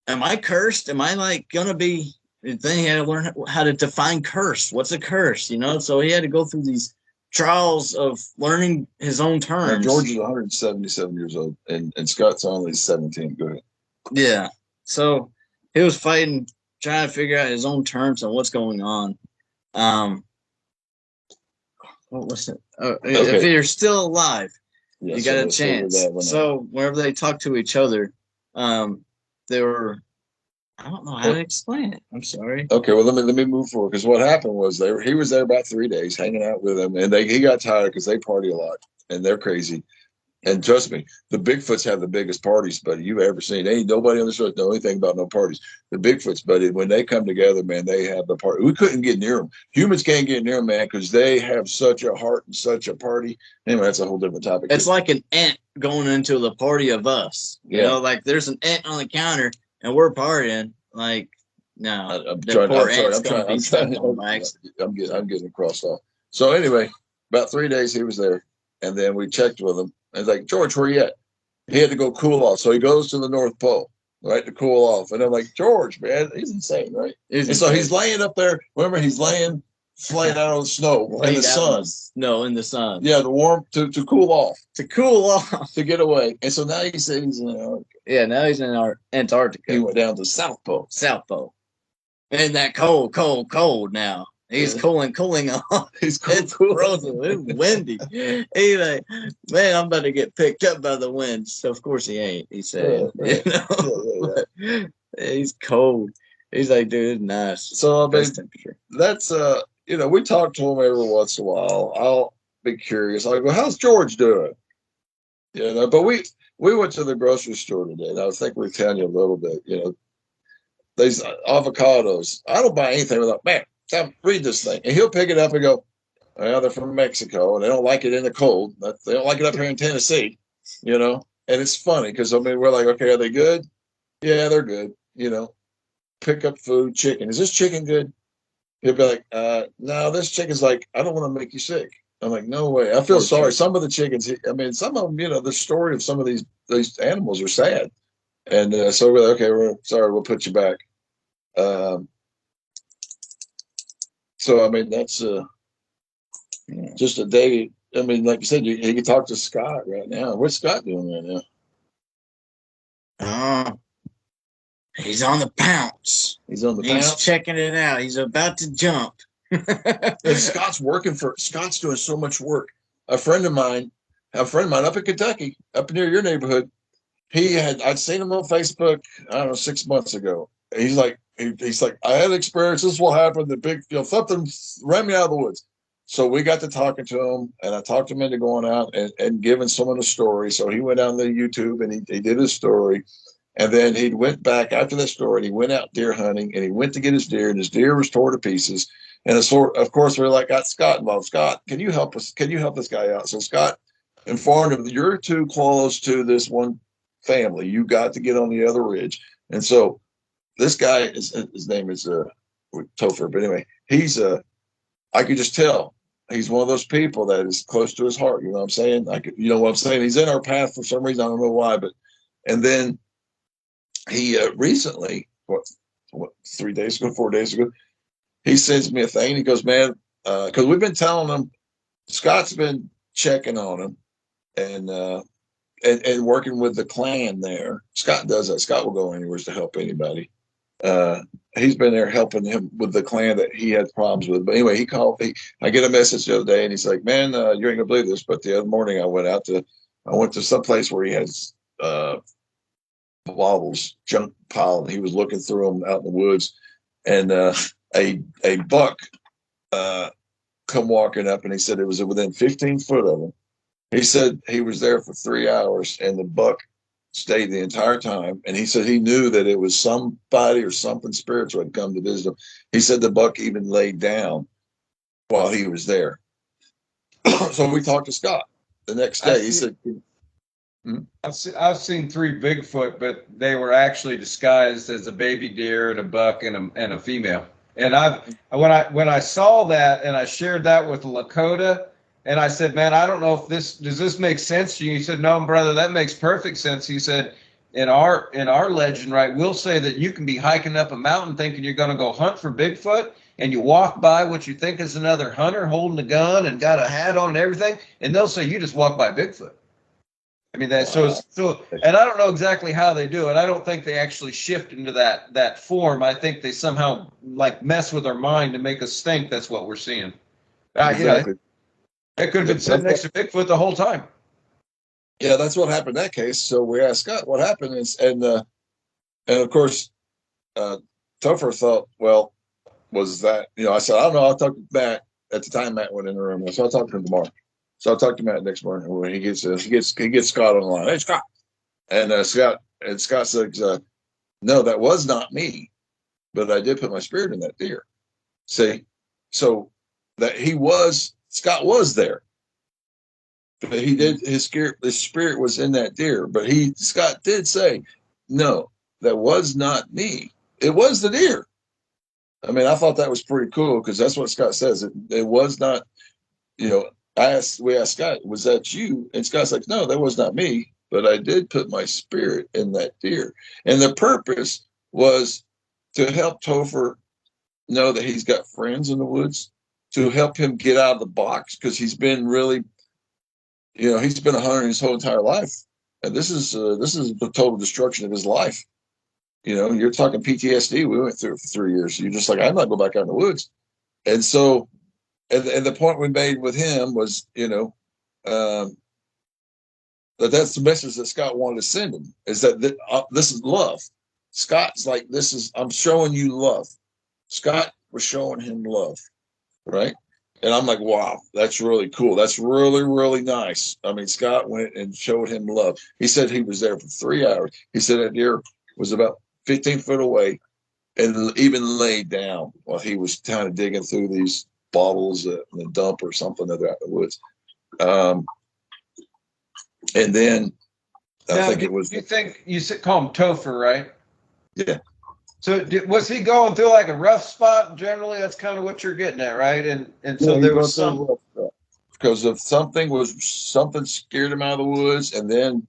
am I cursed? Am I like going to be? Then he had to learn how to define curse. What's a curse? So he had to go through these trials of learning his own terms. Now, George is 177 years old and Scott's only 17. Go ahead. Yeah. So he was fighting, trying to figure out his own terms and what's going on. What was it? If you're still alive, you got a chance. So whenever they talk to each other, they were. I don't know how to explain it. I'm sorry. Okay, well let me move forward because what happened was he was there about 3 days hanging out with them, and he got tired because they party a lot and they're crazy. And trust me, the Bigfoots have the biggest parties, buddy, you've ever seen. Ain't nobody on the show know anything about no parties. The Bigfoots, buddy, when they come together, man, they have the party. We couldn't get near them. Humans can't get near them, man, because they have such a heart and such a party. Anyway, that's a whole different topic. It's like an ant going into the party of us. You know, like there's an ant on the counter and we're partying. Like, no, I'm getting crossed off. So anyway, about 3 days he was there, and then we checked with him. And it's like, George, where you at? He had to go cool off. So he goes to the North Pole. right, to cool off. And I'm like, George, man, he's insane, right? And so he's laying up there. Remember, he's laying flat out on the snow in the sun. No, in the sun. Yeah, to warm to cool off. To cool off. To get away. And so now he says he's in Antarctica. Yeah, now he's in our Antarctica. He went down to South Pole. South Pole. And that cold, cold, cold now. He's cooling off. He's cool, It's frozen. It's windy. He's like, man, I'm about to get picked up by the wind. So of course he ain't. He said, right. you know, he's cold. He's like, dude, it's nice. So I mean, Best temperature. that's you know, we talk to him every once in a while. I'll be curious. I go, how's George doing? You know, but we went to the grocery store today, and I think we're telling you a little bit. You know, these avocados. I don't buy anything without, man, read this thing, and he'll pick it up and go, well, they're from Mexico, and they don't like it in the cold. They don't like it up here in Tennessee. You know, and it's funny because I mean, we're like, okay, are they good? Yeah, they're good. You know, pick up food, chicken. Is this chicken good? He'll be like, no, this chicken's like, I don't want to make you sick. I'm like, no way. I feel sorry. Some of the chickens, I mean, some of them, you know, the story of some of these animals are sad. And so we're like, okay, we're sorry, we'll put you back. So, I mean, that's just a day. I mean, like you said, you can talk to Scott right now. What's Scott doing right now? He's on the pounce. He's on the He's pounce. checking it out. He's about to jump. And Scott's doing so much work. A friend of mine up in Kentucky, up near your neighborhood, I'd seen him on Facebook, I don't know, 6 months ago. He's like, I had an experience. This is what happened. The big, you know, something ran me out of the woods. So we got to talking to him, and I talked him into going out and giving someone a story. So he went on the YouTube and he did his story. And then he went back after that story, and he went out deer hunting, and he went to get his deer, and his deer was torn to pieces. And of course, we're like, got Scott involved. Scott, can you help us? Can you help this guy out? So Scott informed him, you're too close to this one family. You got to get on the other ridge. And so this guy, his name is Topher. But anyway, I could just tell he's one of those people that is close to his heart. You know what I'm saying? You know what I'm saying? He's in our path for some reason. I don't know why, and then he recently, what 4 days ago, he sends me a thing. He goes, man, because we've been telling him, Scott's been checking on him and working with the clan there. Scott does that. Scott will go anywhere to help anybody. He's been there helping him with the clan that he had problems with. But anyway, he called. I get a message the other day, and he's like, man, you ain't gonna believe this, but the other morning I went to some place where he has wobbles, junk pile, and he was looking through them out in the woods, and a buck come walking up, and he said it was within 15 foot of him. He said he was there for 3 hours, and the buck stayed the entire time. And he said he knew that it was somebody or something spiritual had come to visit him. He said the buck even laid down while he was there. So we talked to Scott the next day. He said, I've seen 3 Bigfoot, but they were actually disguised as a baby deer and a buck and a female. And when I saw that and I shared that with Lakota, and I said, man, I don't know if does this make sense to you? He said, no, brother, that makes perfect sense. He said, in our legend, right, we'll say that you can be hiking up a mountain thinking you're going to go hunt for Bigfoot, and you walk by what you think is another hunter holding a gun and got a hat on and everything, and they'll say you just walk by Bigfoot. I mean, so, and I don't know exactly how they do it. I don't think they actually shift into that form. I think they somehow like mess with our mind to make us think that's what we're seeing. exactly. It could have been sitting next to Bigfoot the whole time. Yeah, that's what happened in that case. So we asked Scott what happened, and of course, Topher thought, well, was that, you know? I said, I don't know. I'll talk to Matt. At the time, Matt went in the room, so I'll talk to him tomorrow. So I'll talk to Matt next morning when he gets Scott on the line. Hey, Scott, and Scott says, no, that was not me, but I did put my spirit in that deer. See, so that Scott was there. But he did, his spirit was in that deer. But Scott did say, no, that was not me. It was the deer. I mean, I thought that was pretty cool because that's what Scott says. It was not, you know, we asked Scott, was that you? And Scott's like, no, that was not me. but I did put my spirit in that deer. And the purpose was to help Topher know that he's got friends in the woods, to help him get out of the box, because he's been really, he's been a hunter his whole entire life. And this is the total destruction of his life. You're talking PTSD. We went through it for 3 years. You're just like, I'm not going back out in the woods. And so, and the point we made with him was, that's the message that Scott wanted to send him, is that this is love. Scott's like, I'm showing you love. Scott was showing him love, right? And I'm like, wow, that's really cool. That's really, really nice. I mean, Scott went and showed him love. He said he was there for 3 hours. He said that deer was about 15 foot away and even laid down while he was kind of digging through these bottles in the dump or something that are out in the woods. And then I think it was. You call him Topher, right? Yeah. So was he going through like a rough spot? Generally, that's kind of what you're getting at, right? And so there was some, because of something scared him out of the woods, and then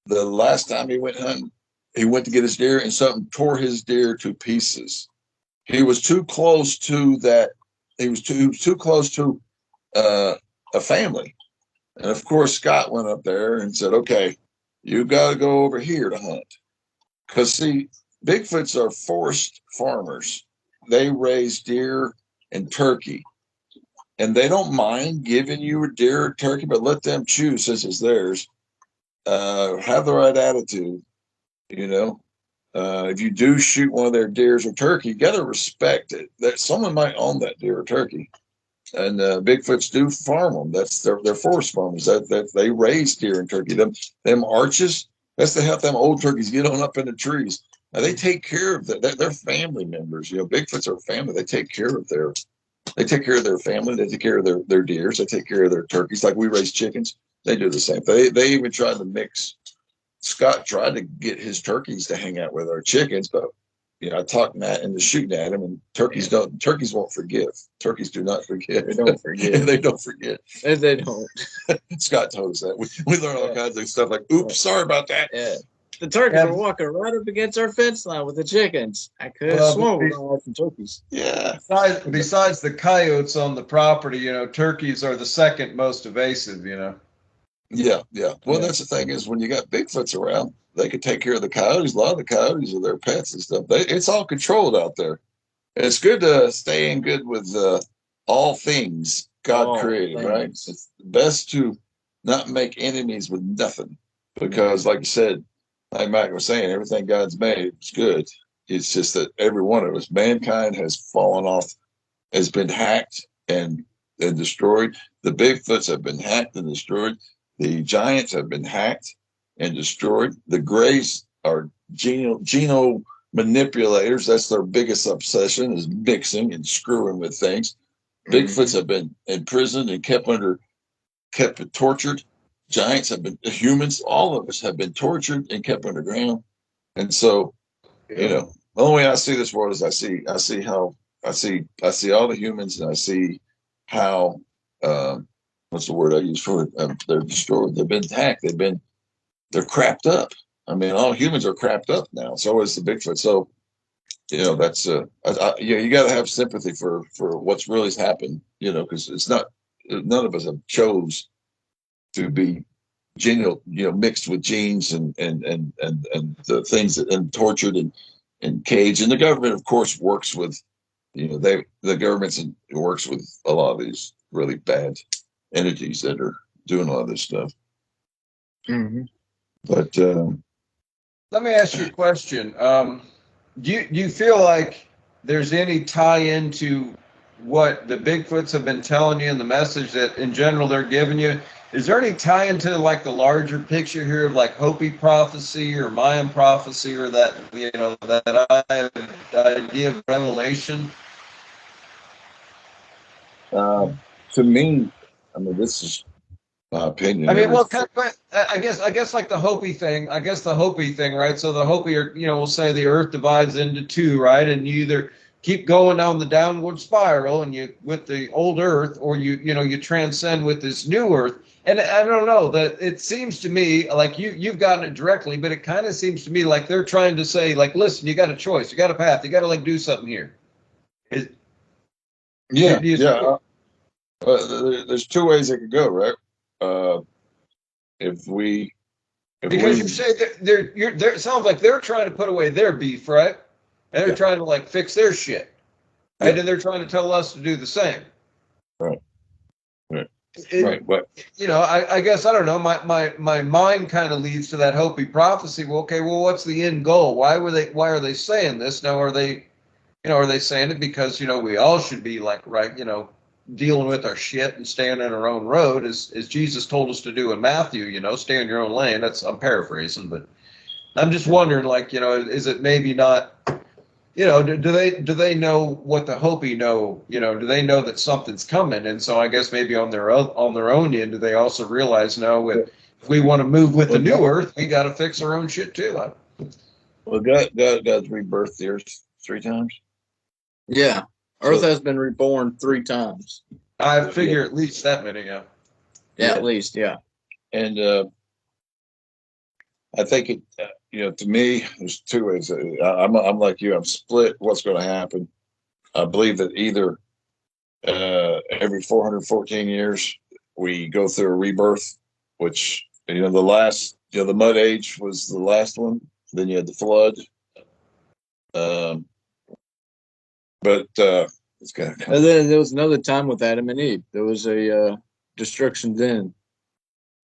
the last time he went hunting, he went to get his deer, and something tore his deer to pieces. He was too close to that. He was too close to a family, and of course Scott went up there and said, "Okay, you got to go over here to hunt," because see, Bigfoots are forced farmers. They raise deer and turkey, and they don't mind giving you a deer or turkey, but let them choose since it's theirs. Have the right attitude, If you do shoot one of their deers or turkey, you got to respect it. That someone might own that deer or turkey, and Bigfoots do farm them. That's they're forest farmers. That they raise deer and turkey. Them arches. That's to help them old turkeys get on up in the trees. Now, they take care of that. They're family members. Bigfoots are family. They take care of their family. They take care of their deers. They take care of their turkeys. Like we raise chickens. They do the same thing. They even tried to mix. Scott tried to get his turkeys to hang out with our chickens, but I talked Matt into shooting at him, and turkeys won't forgive. Turkeys do not forget. They don't forget. They don't forget. They don't. Scott told us that. We learn all kinds of stuff like, oops, sorry about that. Yeah. The turkeys were walking right up against our fence line with the chickens. I could have sworn we don't have some turkeys. Yeah. Besides the coyotes on the property, turkeys are the second most evasive, Yeah. Well, that's the thing is when you got Bigfoots around, they could take care of the coyotes. A lot of the coyotes are their pets and stuff. It's all controlled out there. And it's good to stay in good with all things God created, right? It's best to not make enemies with nothing, because, like you said, like Mike was saying, everything God's made is good. It's just that every one of us, mankind, has fallen off, has been hacked and destroyed. The Bigfoots have been hacked and destroyed. The giants have been hacked and destroyed. The Greys are geno manipulators. That's their biggest obsession, is mixing and screwing with things. Bigfoots have been imprisoned and kept tortured. Giants have been, humans, all of us have been tortured and kept underground. And so, the only way I see this world is I see all the humans, and I see how, what's the word I use for it? They're destroyed. They've been hacked. They're crapped up. I mean, all humans are crapped up now. So is the Bigfoot. So, that's, you got to have sympathy for what's really happened, because it's not, none of us have chose to be mixed with genes and the things and tortured and caged. And the government, of course, works with, the government works with a lot of these really bad entities that are doing a lot of this stuff. Mm-hmm. But let me ask you a question. Do you feel like there's any tie-in to what the Bigfoots have been telling you and the message that in general they're giving you? Is there any tie into like the larger picture here of like Hopi prophecy or Mayan prophecy, or that that idea of revelation? To me, I mean, this is my opinion. I mean, well, I guess like the Hopi thing. I guess the Hopi thing, right? So the Hopi are, we'll say the Earth divides into two, right? And you either keep going down the downward spiral, and you with the old Earth, or you transcend with this new Earth. And I don't know that it seems to me like you've gotten it directly, but it kind of seems to me like they're trying to say, like, listen, you got a choice, you got a path, you got to like do something here. Is, Yeah, do you yeah. There's two ways it could go, right? Uh, if we, if because we, you're saying that it sounds like they're trying to put away their beef, right? And they're yeah, trying to like fix their shit, right? yeah, And they're trying to tell us to do the same. right, right, It, right. But I guess I don't know. My mind kind of leads to that Hopi prophecy. Well, okay, well, what's the end goal? Why are they saying this? Now, are they saying it because, we all should be like, right, dealing with our shit and staying in our own road as Jesus told us to do in Matthew, stay in your own lane. I'm paraphrasing, but I'm just wondering, like, is it maybe not, do they know what the Hopi know? Do they know that something's coming? And so I guess maybe on their own end, do they also realize, no, if we want to move with the well, new earth, we got to fix our own shit too. God's rebirthed the earth 3 times. Yeah. Earth has been reborn 3 times. I figure at least that many, yeah. Yeah, at least, yeah. And I think it, to me, there's 2 ways. I'm like you. I'm split. What's going to happen? I believe that either every 414 years we go through a rebirth, which the last, the mud age was the last one. Then you had the flood. But it's kind of. And then there was another time with Adam and Eve. There was a destruction then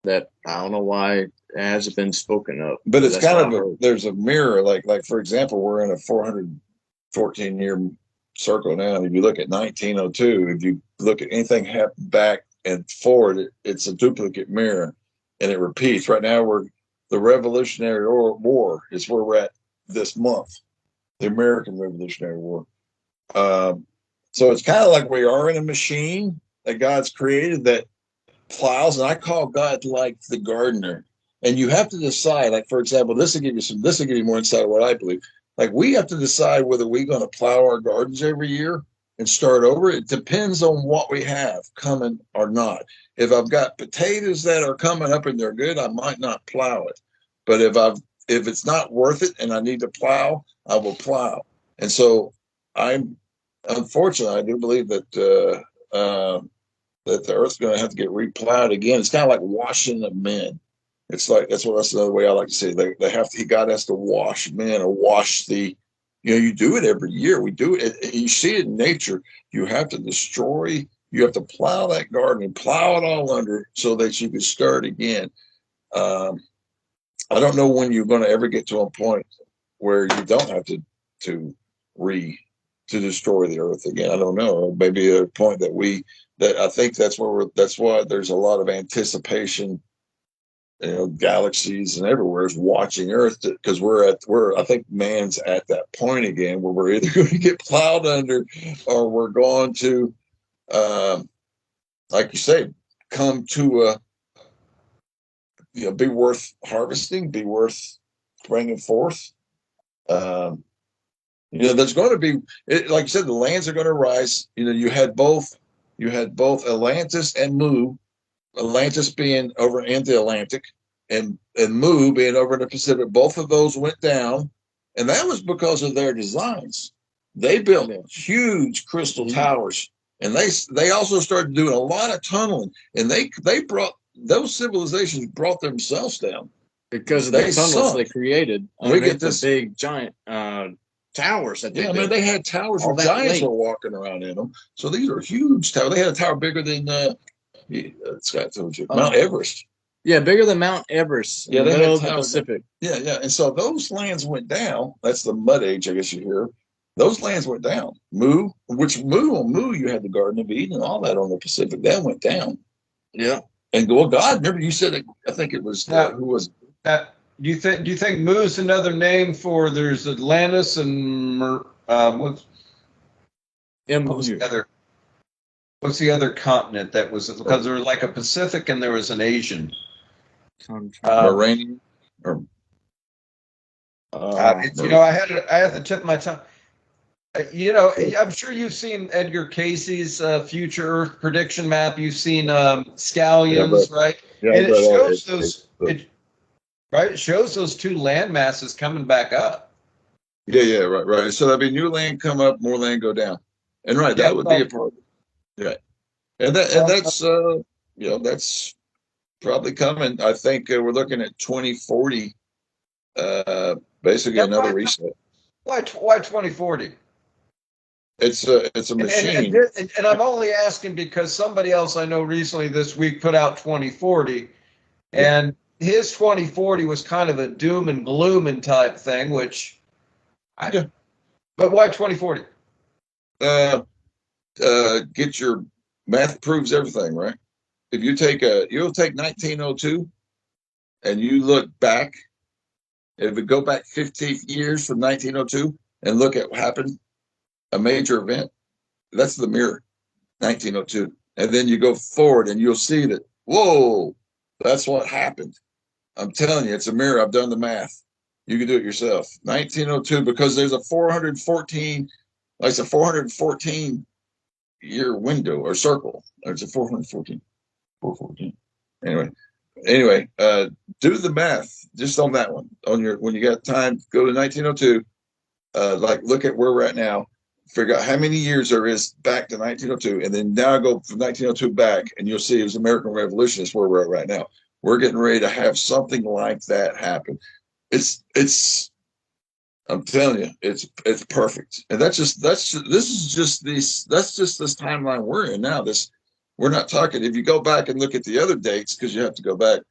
that I don't know why it hasn't been spoken of. But it's That's kind what I of heard. there's a mirror, like for example, we're in a 414-year circle now. If you look at 1902, if you look at anything happened back and forward, it's a duplicate mirror, and it repeats. Right now, the Revolutionary War is where we're at this month, the American Revolutionary War. So it's kind of like we are in a machine that God's created that plows, and I call God like the gardener. And you have to decide, like, for example, this will give you more insight of what I believe. Like, we have to decide whether we're going to plow our gardens every year and start over. It depends on what we have coming or not. If I've got potatoes that are coming up and they're good, I might not plow it. But if it's not worth it and I need to plow, I will plow. And so unfortunately, I do believe that that the earth's going to have to get replowed again. It's kind of like washing of men. It's like, that's another way I like to say it. God has to wash men, or wash you do it every year. We do it. You see it in nature. You have to you have to plow that garden and plow it all under so that you can start again. I don't know when you're going to ever get to a point where you don't have to destroy the earth again. I don't know. Maybe a point that I think that's why there's a lot of anticipation, galaxies and everywhere is watching Earth, because I think man's at that point again where we're either going to get plowed under, or we're going to, like you say, come to be worth harvesting, be worth bringing forth. There's going to be, like you said, the lands are going to rise. You had both Atlantis and Mu. Atlantis being over in the Atlantic, and Mu being over in the Pacific. Both of those went down, and that was because of their designs. They built huge crystal towers, and they also started doing a lot of tunneling, and they brought those civilizations brought themselves down because of the tunnels they created. We get this big giant towers that they built. I mean, they had towers where giants were walking around in them. So these are huge towers. They had a tower bigger than Scott told you, Mount Everest. Yeah, bigger than Mount Everest. Yeah, in the middle of the Pacific. Yeah. And so those lands went down. That's the mud age, I guess you hear. Those lands went down. Mu, you had the Garden of Eden and all that on the Pacific. That went down. Yeah. And God, remember you said it, I think it was who was that? Do you think Mu is another name for there's Atlantis and what's the other continent that was, because there was like a Pacific and there was an Asian. Iranian or I had the tip of my tongue. I'm sure you've seen Edgar Casey's future Earth prediction map. You've seen scallions, right? Yeah, And I it read all shows it. right? It shows those two land masses coming back up. Yeah, right. So there'll be new land come up, more land go down, and right, Yeah, that would be a part. Right, and that's that's probably coming. I think we're looking at 2040, basically yeah. another reset. Why 2040? It's a machine. And I'm only asking because somebody else I know recently this week put out 2040, Yeah. and his 2040 was kind of a doom and gloom and type thing, which Yeah. but why 2040? Get your math proves everything, right? If you'll take 1902 and you look back, if we go back 50 years from 1902 and look at what happened, a major event, that's the mirror, 1902. And then you go forward and you'll see that, whoa, that's what happened. I'm telling you, it's a mirror. I've done the math. You can do it yourself. 1902, because there's a 414, like it's a 414 year window or circle. It's a 414. 414. Anyway, do the math just on that one. On your when you got time, go to 1902. Like look at where we're at now. Figure out how many years there is back to 1902, and then now go from 1902 back, and you'll see it was American Revolution is where we're at right now. We're getting ready to have something like that happen. It's I'm telling you, it's perfect, and this timeline we're in now. We're not talking. If you go back and look at the other dates, because you have to go back,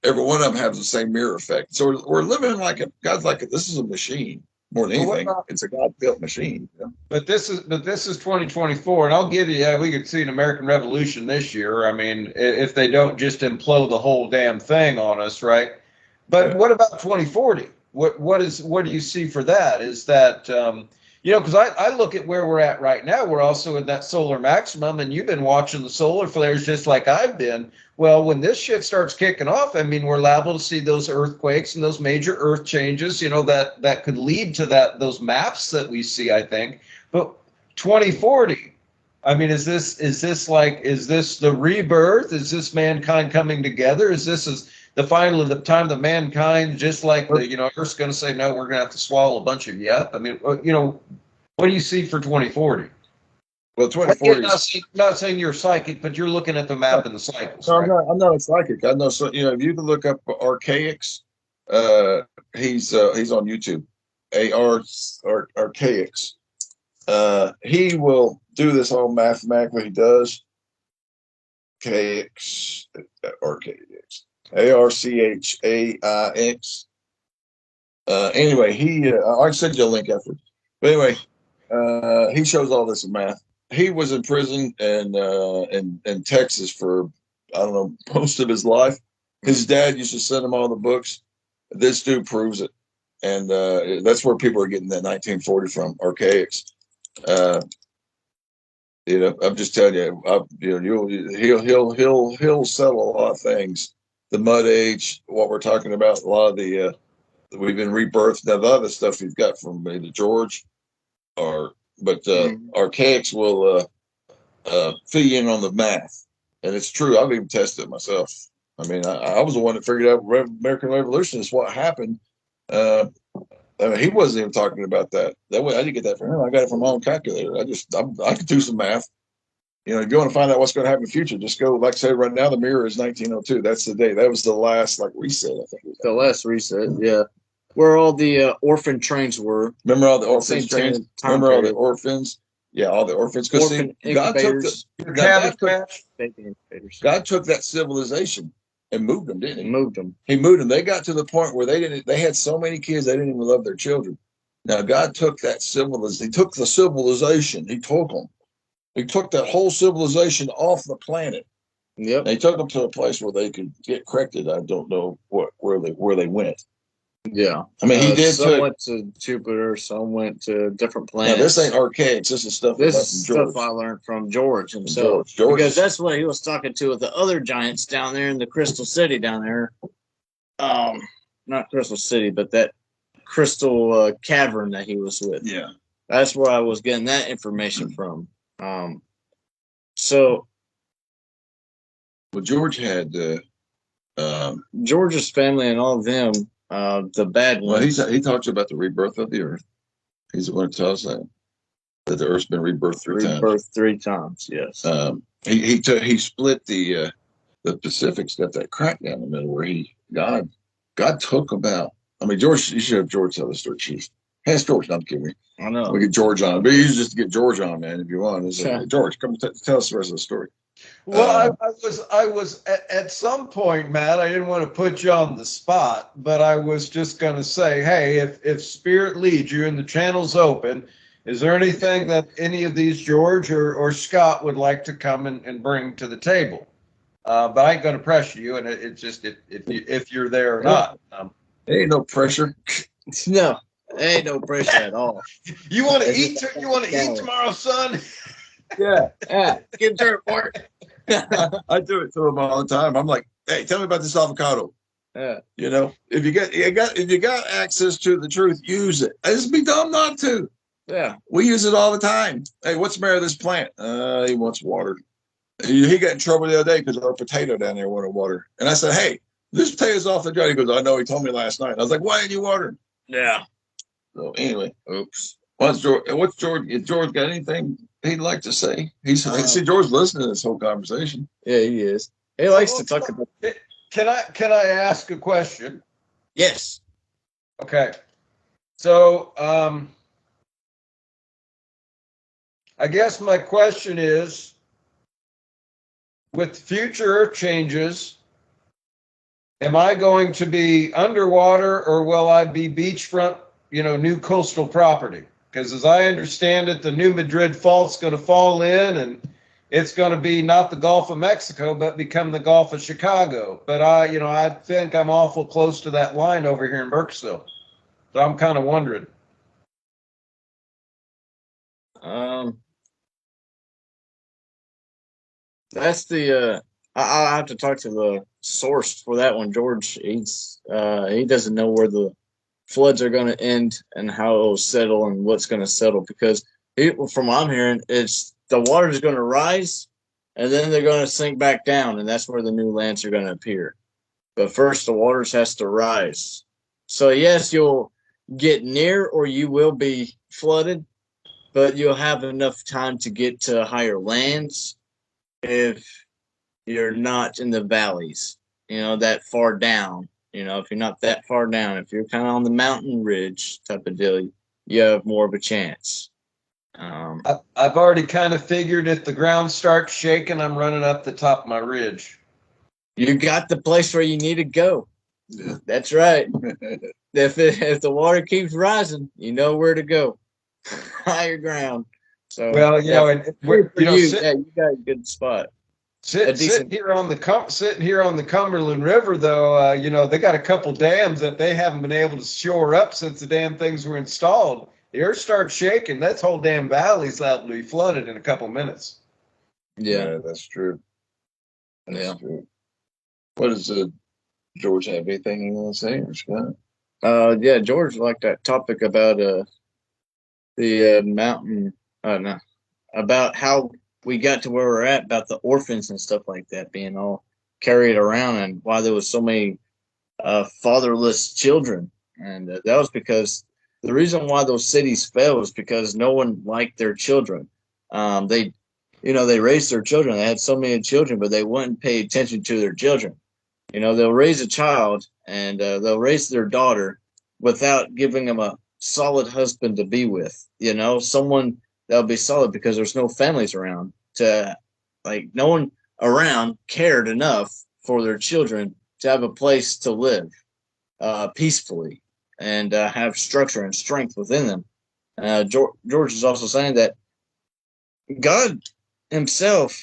every one of them has the same mirror effect. So we're living like God's like this is a machine more than anything. It's a God built machine. You know? But this is 2024, and I'll give you, yeah, we could see an American Revolution this year. I mean, if they don't just implode the whole damn thing on us, right? But Yeah. what about 2040? What do you see for that? Is that because I look at where we're at right now. We're also in that solar maximum, and you've been watching the solar flares just like I've been. Well, when this shit starts kicking off, I mean, we're liable to see those earthquakes and those major earth changes, that could lead to those maps that we see, I think. But 2040, I mean, is this the rebirth? Is this mankind coming together? Is the final of the time of mankind, just like Earth's going to say, no, we're going to have to swallow a bunch of you up? I mean, what do you see for 2040? Well, 2040 not saying you're psychic, but you're looking at the map and the cycles. No, right? I'm not a psychic. I know. So if you can look up Archaics, he's on YouTube. Archaics. He will do this all mathematically. He does. Archaics. Archaix. Anyway, I sent you a link after. But anyway, he shows all this in math. He was in prison in Texas for I don't know most of his life. His dad used to send him all the books. This dude proves it, and that's where people are getting that 1940 from. Archaics. I'm just telling you. He'll settle a lot of things. The mud age, what we're talking about, a lot of the we've been rebirthed. Now, a lot of the stuff we've got from maybe George, but Archaics will fill you in on the math, and it's true. I've even tested it myself. I mean, I was the one that figured out American Revolution is what happened. I mean, he wasn't even talking about that. That way, I didn't get that from him. I got it from my own calculator. I could do some math. If you want to find out what's going to happen in the future, just go. Like I said, right now the mirror is 1902. That's the day. That was the last reset. I think the last reset. Yeah, where all the orphan trains were. Remember all the orphan trains? Remember all the orphans? Yeah, all the orphans. Because God took God took that civilization and moved them, didn't he? Moved them. He moved them. They got to the point where they had so many kids they didn't even love their children. Now God took that civilization. He took the civilization. He took them. He took that whole civilization off the planet. Yep. They took them to a place where they could get corrected. I don't know where they went. Yeah. I mean, he did. Some went to Jupiter. Some went to different planets. Now, this ain't Archaics. This is stuff. This is stuff I learned from George himself. George because that's what he was talking to with the other giants down there in the Crystal City down there. Not Crystal City, but that crystal cavern that he was with. Yeah. That's where I was getting that information from. So Well, George had George's family and all of them, the bad well, ones. he talks about the rebirth of the earth. He's the one who tells that the earth's been rebirthed three times. Yes. He split the Pacific's got that crack down the middle where God took about. I mean, George, you should have George tell the story, Chief. Hey, it's George, not kidding me. I know. We get George on, but you just get George on, man, if you want. It's like, George, come tell us the rest of the story. Well, I was at some point, Matt, I didn't want to put you on the spot, but I was just going to say, hey, if Spirit leads you and the channel's open, is there anything that any of these George or Scott would like to come and bring to the table? But I ain't going to pressure you, and it's just if you're there or not. There ain't no pressure. No, there ain't no pressure at all. You want to eat? You want to eat tomorrow, son? Yeah. Get to it, Mark. I do it to him all the time. I'm like, hey, tell me about this avocado. Yeah. You know, if you got access to the truth, use it. It's be dumb not to. Yeah. We use it all the time. Hey, what's the matter with this plant? He wants water. He got in trouble the other day because our potato down there wanted water. And I said, hey, this potato's off the ground. He goes, I know. He told me last night. I was like, why didn't you water? Yeah. So anyway, oops. What's George? If George got anything he'd like to say? See George listening to this whole conversation. Yeah, he is. He likes to talk about. Can I ask a question? Yes. Okay. So I guess my question is, with future earth changes, am I going to be underwater or will I be beachfront, new coastal property? Because as I understand it, the new Madrid fault's going to fall in and it's going to be not the Gulf of Mexico, but become the Gulf of Chicago. But I think I'm awful close to that line over here in Burkesville. So I'm kind of wondering. That's the I'll have to talk to the source for that one, George. He doesn't know where the floods are going to end and how it'll settle and what's going to settle, because from what I'm hearing, it's the water is going to rise and then they're going to sink back down, and that's where the new lands are going to appear. But first, the waters has to rise. So yes, you'll get near or you will be flooded, but you'll have enough time to get to higher lands if you're not in the valleys, that far down. If you're not that far down, if you're kind of on the mountain ridge type of deal, you have more of a chance. I've already kind of figured if the ground starts shaking, I'm running up the top of my ridge. You got the place where you need to go. Yeah. That's right. If the water keeps rising, you know where to go. Higher ground. So well, you got a good spot. Sitting here on the Cumberland River, though, they got a couple dams that they haven't been able to shore up since the damn things were installed. The earth starts shaking, that whole damn valley's liable to be flooded in a couple minutes. Yeah, that's true. That's true. What does George have anything you want to say, or Scott? Yeah, George liked that topic about the mountain. No, about how we got to where we're at, about the orphans and stuff like that being all carried around, and why there was so many fatherless children. And that was because the reason why those cities fell was because no one liked their children. They raised their children. They had so many children, but they wouldn't pay attention to their children. They'll raise a child and they'll raise their daughter without giving them a solid husband to be with. Someone that'll be solid, because there's no families around no one around cared enough for their children to have a place to live peacefully and have structure and strength within them. George is also saying that God himself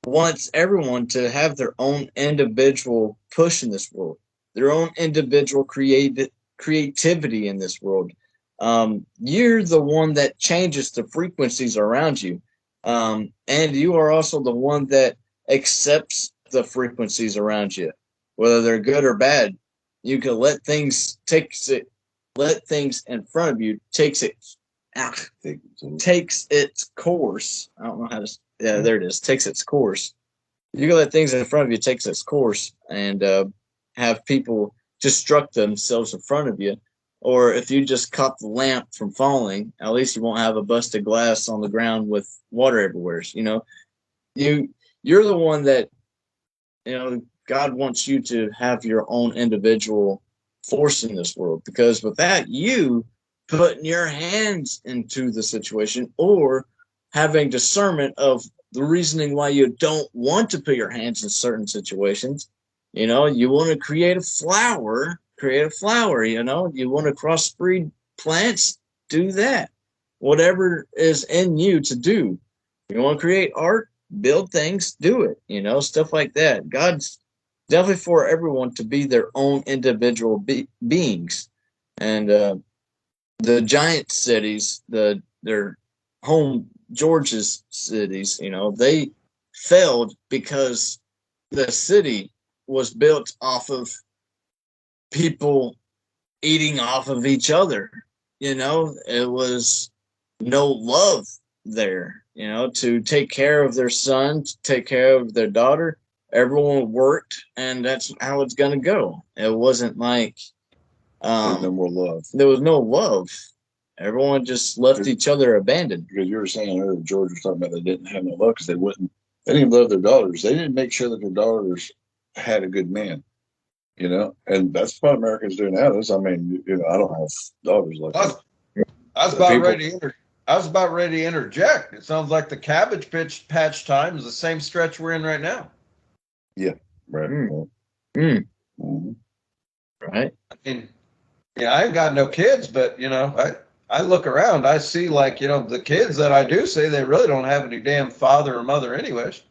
wants everyone to have their own individual push in this world, their own individual creativity in this world. You're the one that changes the frequencies around you. And you are also the one that accepts the frequencies around you, whether they're good or bad. You can let things in front of you takes its course. I don't know how to. Yeah, there it is. Takes its course. you can let things in front of you take its course and have people destruct themselves in front of you. Or if you just caught the lamp from falling, at least you won't have a busted glass on the ground with water everywhere. You know, you're the one that, God wants you to have your own individual force in this world, because without you putting your hands into the situation or having discernment of the reasoning why you don't want to put your hands in certain situations, you want to create a flower, you want to crossbreed plants, do that. Whatever is in you to do. You want to create art, build things, do it, stuff like that. God's definitely for everyone to be their own individual beings. And the giant cities, their home Georgia's cities, they failed because the city was built off of people eating off of each other. It was no love there, to take care of their son, to take care of their daughter. Everyone worked, and that's how it's going to go. It wasn't like There's no more love. there was no love. Everyone just left each other abandoned. Because you were saying earlier, George was talking about they didn't have no love because they didn't love their daughters. They didn't make sure that their daughters had a good man, and that's what America's doing now. I mean, I don't have daughters like that. I was about ready to interject. It sounds like the Cabbage Patch time is the same stretch we're in right now. Yeah, right. Mm-hmm. Right. I mean, I ain't got no kids, but I look around, I see the kids that I do see, they really don't have any damn father or mother anyways.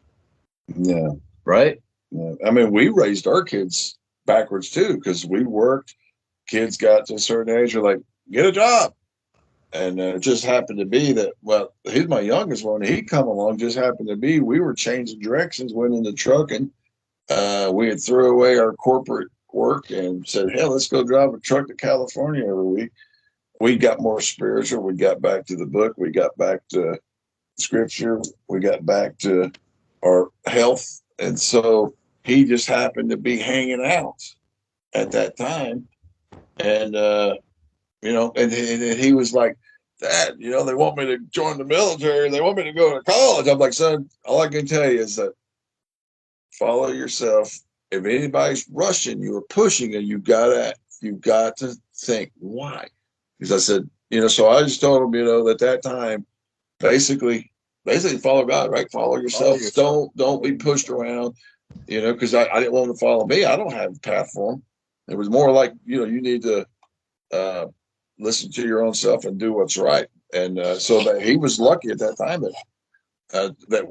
Yeah. Right. Yeah. I mean, we raised our kids backwards too, because we worked. Kids got to a certain age, you're like, get a job. And it just happened to be that, well, he's my youngest one. He come along, just happened to be, we were changing directions, went into trucking. We had threw away our corporate work and said, hey, let's go drive a truck to California every week. We got more spiritual. We got back to the book. We got back to scripture. We got back to our health. And so he just happened to be hanging out at that time. And, and he was like, Dad, they want me to join the military. They want me to go to college. I'm like, son, all I can tell you is that follow yourself. If anybody's rushing you or pushing you, you got to think why. Because I said, so I just told him, at that time, basically follow God, right? Follow yourself. Don't be pushed around, because I didn't want him to follow me. I don't have a path for him. It was more like, you need to listen to your own self and do what's right. And so that he was lucky at that time that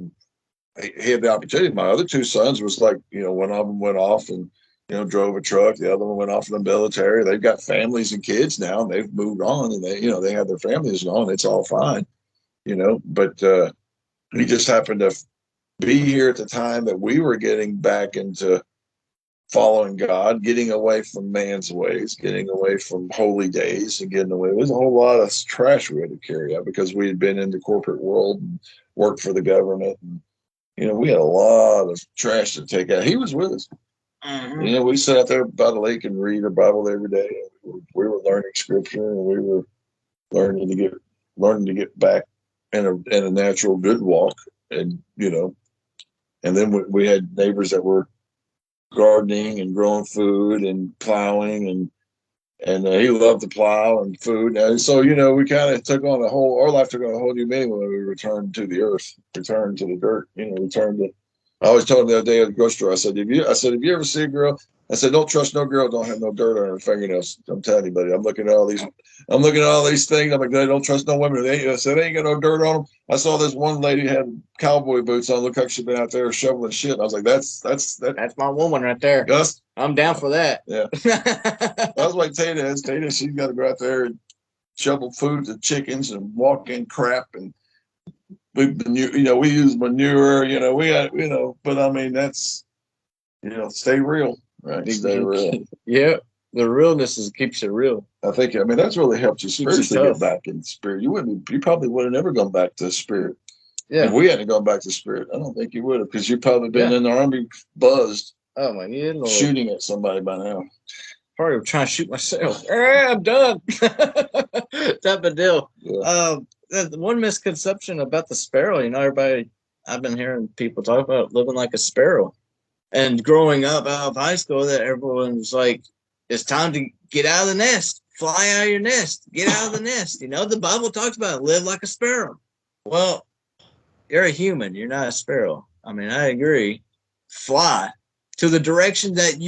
he had the opportunity. My other two sons was like, one of them went off and, drove a truck. The other one went off in the military. They've got families and kids now, and they've moved on, and they have their families on. It's all fine, but he just happened to be here at the time that we were getting back into following God, getting away from man's ways, getting away from holy days, and getting away. There's a whole lot of trash we had to carry out because we had been in the corporate world and worked for the government. And, we had a lot of trash to take out. He was with us. Mm-hmm. We sat out there by the lake and read our Bible every day. We were learning scripture, and we were learning to get back in a natural good walk. And and then we had neighbors that were gardening and growing food and plowing, and he loved to plow and food. And so, we kind of our life took on a whole new meaning when we returned to the earth, returned to the dirt, returned to. I always told him the other day at the grocery store, I said, if you ever see a girl, I said, don't trust no girl, don't have no dirt on her fingernails. I'm telling you, buddy, I'm looking at all these things. I'm like, don't trust no women. I said, they ain't got no dirt on them. I saw this one lady had cowboy boots on. Look like she'd been out there shoveling shit. And I was like, that's my woman right there. Gus, I'm down for that. Yeah. That's like Tata is. Tata, she's got to go out there and shovel food to chickens and walk in crap. And we use manure, but I mean, that's, stay real, right? Stay real. Yeah. The realness keeps it real. I think, that's really helped you spiritually get back in spirit. You probably would have never gone back to spirit If we hadn't gone back to Spirit, I don't think you would have, because you'd probably been in the Army buzzed. Oh my God, shooting at somebody by now. Probably trying to shoot myself. I'm done. Type of deal. Yeah. The one misconception about the sparrow, everybody, I've been hearing people talk about living like a sparrow. And growing up out of high school, that everyone's like, it's time to get out of the nest, fly out of your nest, get out of the nest. The Bible talks about it, live like a sparrow. Well, you're a human. You're not a sparrow. I mean, I agree. Fly to the direction that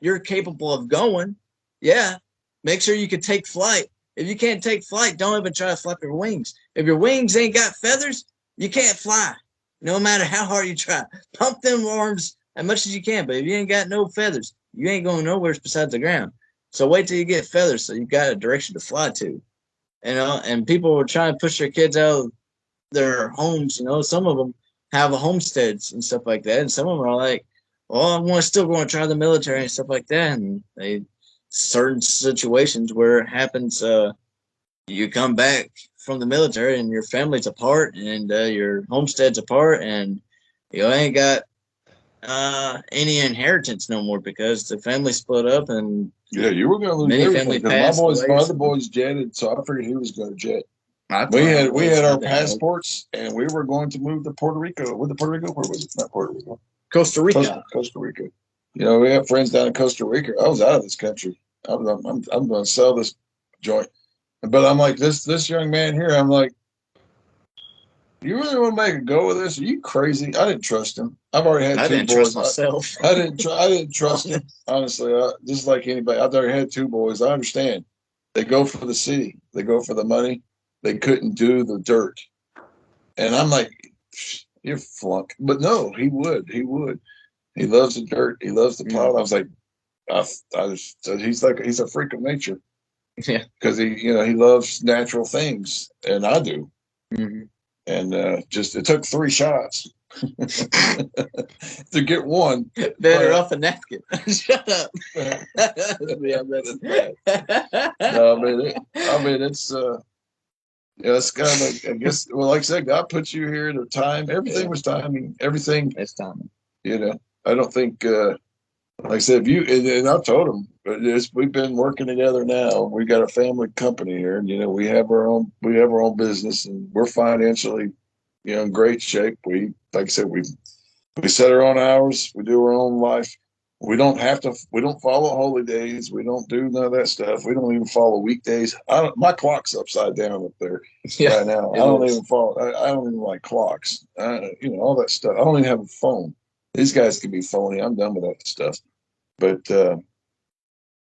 you're capable of going. Yeah. Make sure you can take flight. If you can't take flight, don't even try to flap your wings. If your wings ain't got feathers, you can't fly. No matter how hard you try. Pump them arms as much as you can, but if you ain't got no feathers, you ain't going nowhere besides the ground. So wait till you get feathers so you got a direction to fly to. And people were trying to push their kids out of their homes. Some of them have homesteads and stuff like that. And some of them are like, well, I want to still go and try the military and stuff like that. And certain situations where it happens, you come back from the military and your family's apart and your homestead's apart, and you ain't got any inheritance no more because the family split up. And you were going to lose everything because my other boys jetted, so I figured he was going to jet. We had our passports, and we were going to move to Puerto Rico. Where was it? Not Puerto Rico. Costa Rica. Costa Rica. We have friends down in Costa Rica. I was out of this country. I'm going to sell this joint. But I'm like, this young man here, I'm like, you really want to make a go of this? Are you crazy? I didn't trust him. I've already had 2 boys. I didn't trust myself. I didn't trust him. Honestly, just like anybody. I've already had 2 boys. I understand. They go for the city. They go for the money. They couldn't do the dirt. And I'm like, you're flunk. But no, he would. He would. He loves the dirt. He loves the plow. I was like, he's a freak of nature. Yeah. Because he loves natural things, and I do. Mm-hmm. And it took 3 shots to get one. Better off a napkin. Shut up. Yeah, that's bad. No, I mean, it's it's kind of like, I guess. Well, like I said, God put you here at a time. Everything was timing. Everything. It's timing. I don't think. Like I said, and I've told him, but we've been working together now. We got a family company here, and we have our own business, and we're financially, in great shape. We, like I said, we set our own hours. We do our own life. We don't follow holy days. We don't do none of that stuff. We don't even follow weekdays. My clock's upside down up there right now. I don't even follow. I don't even like clocks. All that stuff. I don't even have a phone. These guys can be phony. I'm done with that stuff. But,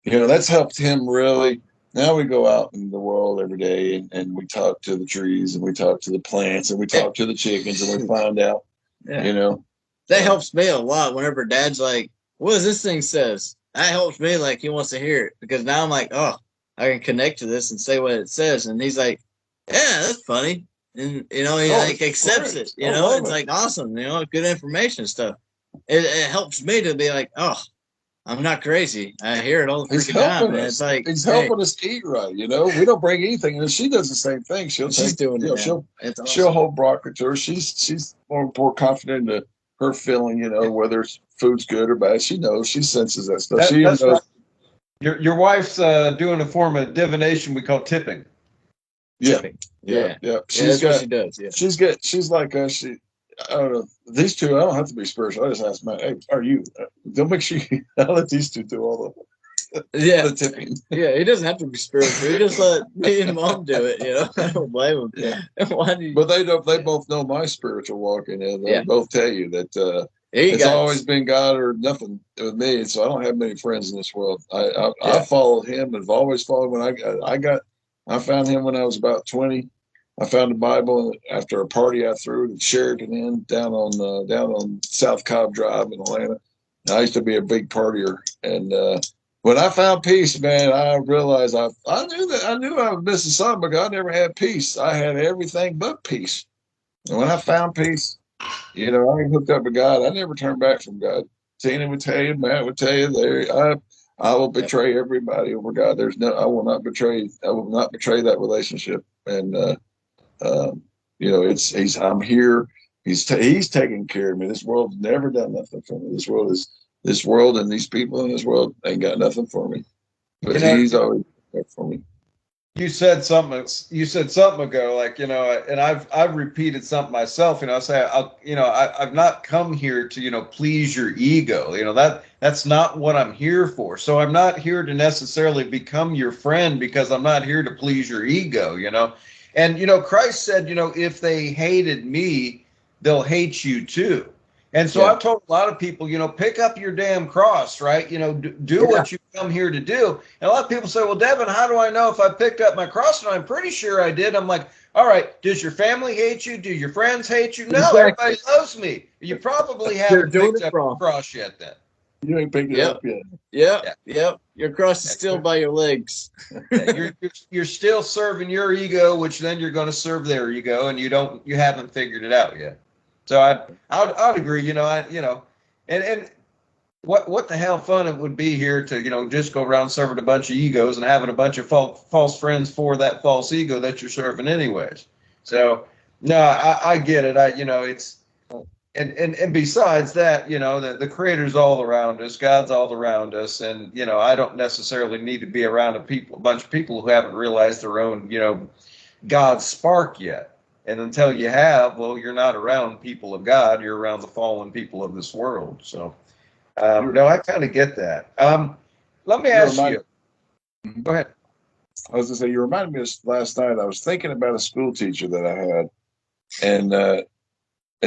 that's helped him really. Now we go out in the world every day and we talk to the trees and we talk to the plants and we talk to the chickens and we find out, That helps me a lot whenever Dad's like, what does this thing says? That helps me, like he wants to hear it, because now I'm like, oh, I can connect to this and say what it says. And he's like, yeah, that's funny. And, he accepts it. It's like awesome, good information and stuff. It helps me to be like, oh, I'm not crazy. I hear it all the freaking time. And it's like he's helping us eat right. We don't bring anything. And she does the same thing. She's doing it. She'll hold Brocker to her. She's more confident in her feeling. Whether food's good or bad. She knows. She senses that stuff. She knows. Right. Your wife's doing a form of divination we call tipping. Yeah. Tipping. Yeah. That's what she does. Yeah. She's like us. I don't know. These 2, I don't have to be spiritual. I just ask my, hey, are you? Don't make sure I'll let these 2 do all the tipping. Yeah, he doesn't have to be spiritual. He just let me and Mom do it. I don't blame him. Yeah. But they both know my spiritual walking, and they both tell you that it's always been God or nothing with me. So I don't have many friends in this world. I followed him and have always followed. When I found him when I was about 20. I found the Bible after a party I threw at Sheridan Inn down on South Cobb Drive in Atlanta. And I used to be a big partier, and when I found peace, man, I realized I knew I was missing something, but God never had peace. I had everything but peace. And when I found peace, I hooked up with God. I never turned back from God. Tina would tell you, Matt would tell you, I will betray everybody over God. I will not betray that relationship. And You know, I'm here. He's taking care of me. This world's never done nothing for me. This world and these people in this world ain't got nothing for me. But You know, he's always there for me. you said something. You said something ago, like, and I've repeated something myself. I say, I've not come here to please your ego. That's not what I'm here for. So I'm not here to necessarily become your friend because I'm not here to please your ego. And Christ said, if they hated me, they'll hate you too. And so Yeah. I've told a lot of people, pick up your damn cross, right? Do what you come here to do. And a lot of people say, well, Devon, how do I know if I picked up my cross? And I'm pretty sure I did. I'm like, all right, does your family hate you? Do your friends hate you? No, Exactly. everybody loves me. You probably haven't doing picked it up wrong. your cross yet then. You ain't picked it up yet. Yep. Your cross is still by your legs. Yeah, you're still serving your ego, which then you're going to serve their ego, and you haven't figured it out yet. So I'd agree. And what the hell fun it would be here to just go around serving a bunch of egos and having a bunch of false friends for that false ego that you're serving anyways. So no, I get it. It's and besides that, the creator's all around us, God's all around us, and I don't necessarily need to be around a bunch of people who haven't realized their own God spark yet. And until you have, well, you're not around people of God. You're around the fallen people of this world. So, no, I kind of get that. Let me ask you. Go ahead. I was going to say, you reminded me of last night. I was thinking about a school teacher that I had, and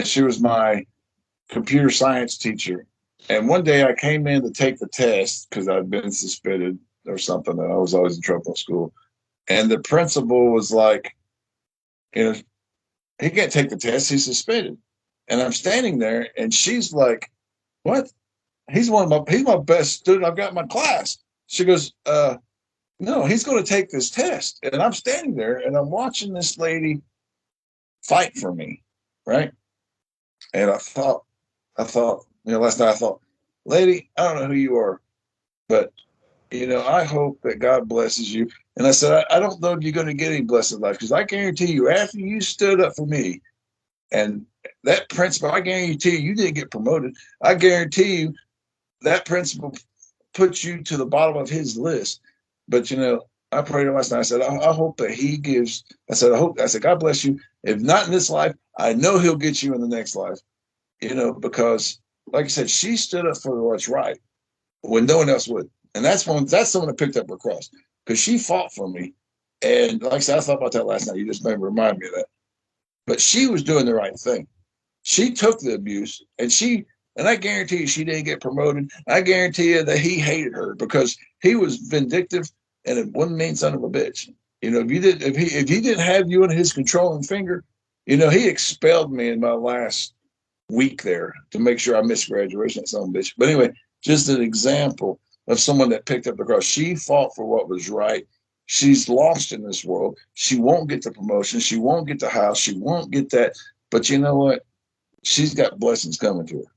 she was my computer science teacher. And one day I came in to take the test because I'd been suspended or something, and I was always in trouble in school. And the principal was like, he can't take the test. He's suspended. And I'm standing there, and she's like, "What? He's my best student I've got in my class." She goes, "No, he's going to take this test." And I'm standing there, and I'm watching this lady fight for me, right? And I thought, last night I thought, lady, I don't know who you are, but I hope that God blesses you. And I said, I don't know if you're going to get any blessed life, because I guarantee you, after you stood up for me, and that principal, I guarantee you didn't get promoted. I guarantee you that principal put you to the bottom of his list. But I prayed last night. I said, I hope that he gives. I said, God bless you. If not in this life, I know he'll get you in the next life. Because like I said, she stood up for what's right when no one else would. And that's someone that picked up her cross, because she fought for me. And like I said, I thought about that last night. You just made me remind me of that. But she was doing the right thing. She took the abuse, and I guarantee you she didn't get promoted. I guarantee you that he hated her because he was vindictive and a one mean son of a bitch. If he didn't have you in his controlling finger, he expelled me in my last week there to make sure I missed graduation, that son of a bitch. But anyway, just an example of someone that picked up the cross. She fought for what was right. She's lost in this world. She won't get the promotion. She won't get the house. She won't get that. But you know what? She's got blessings coming to her.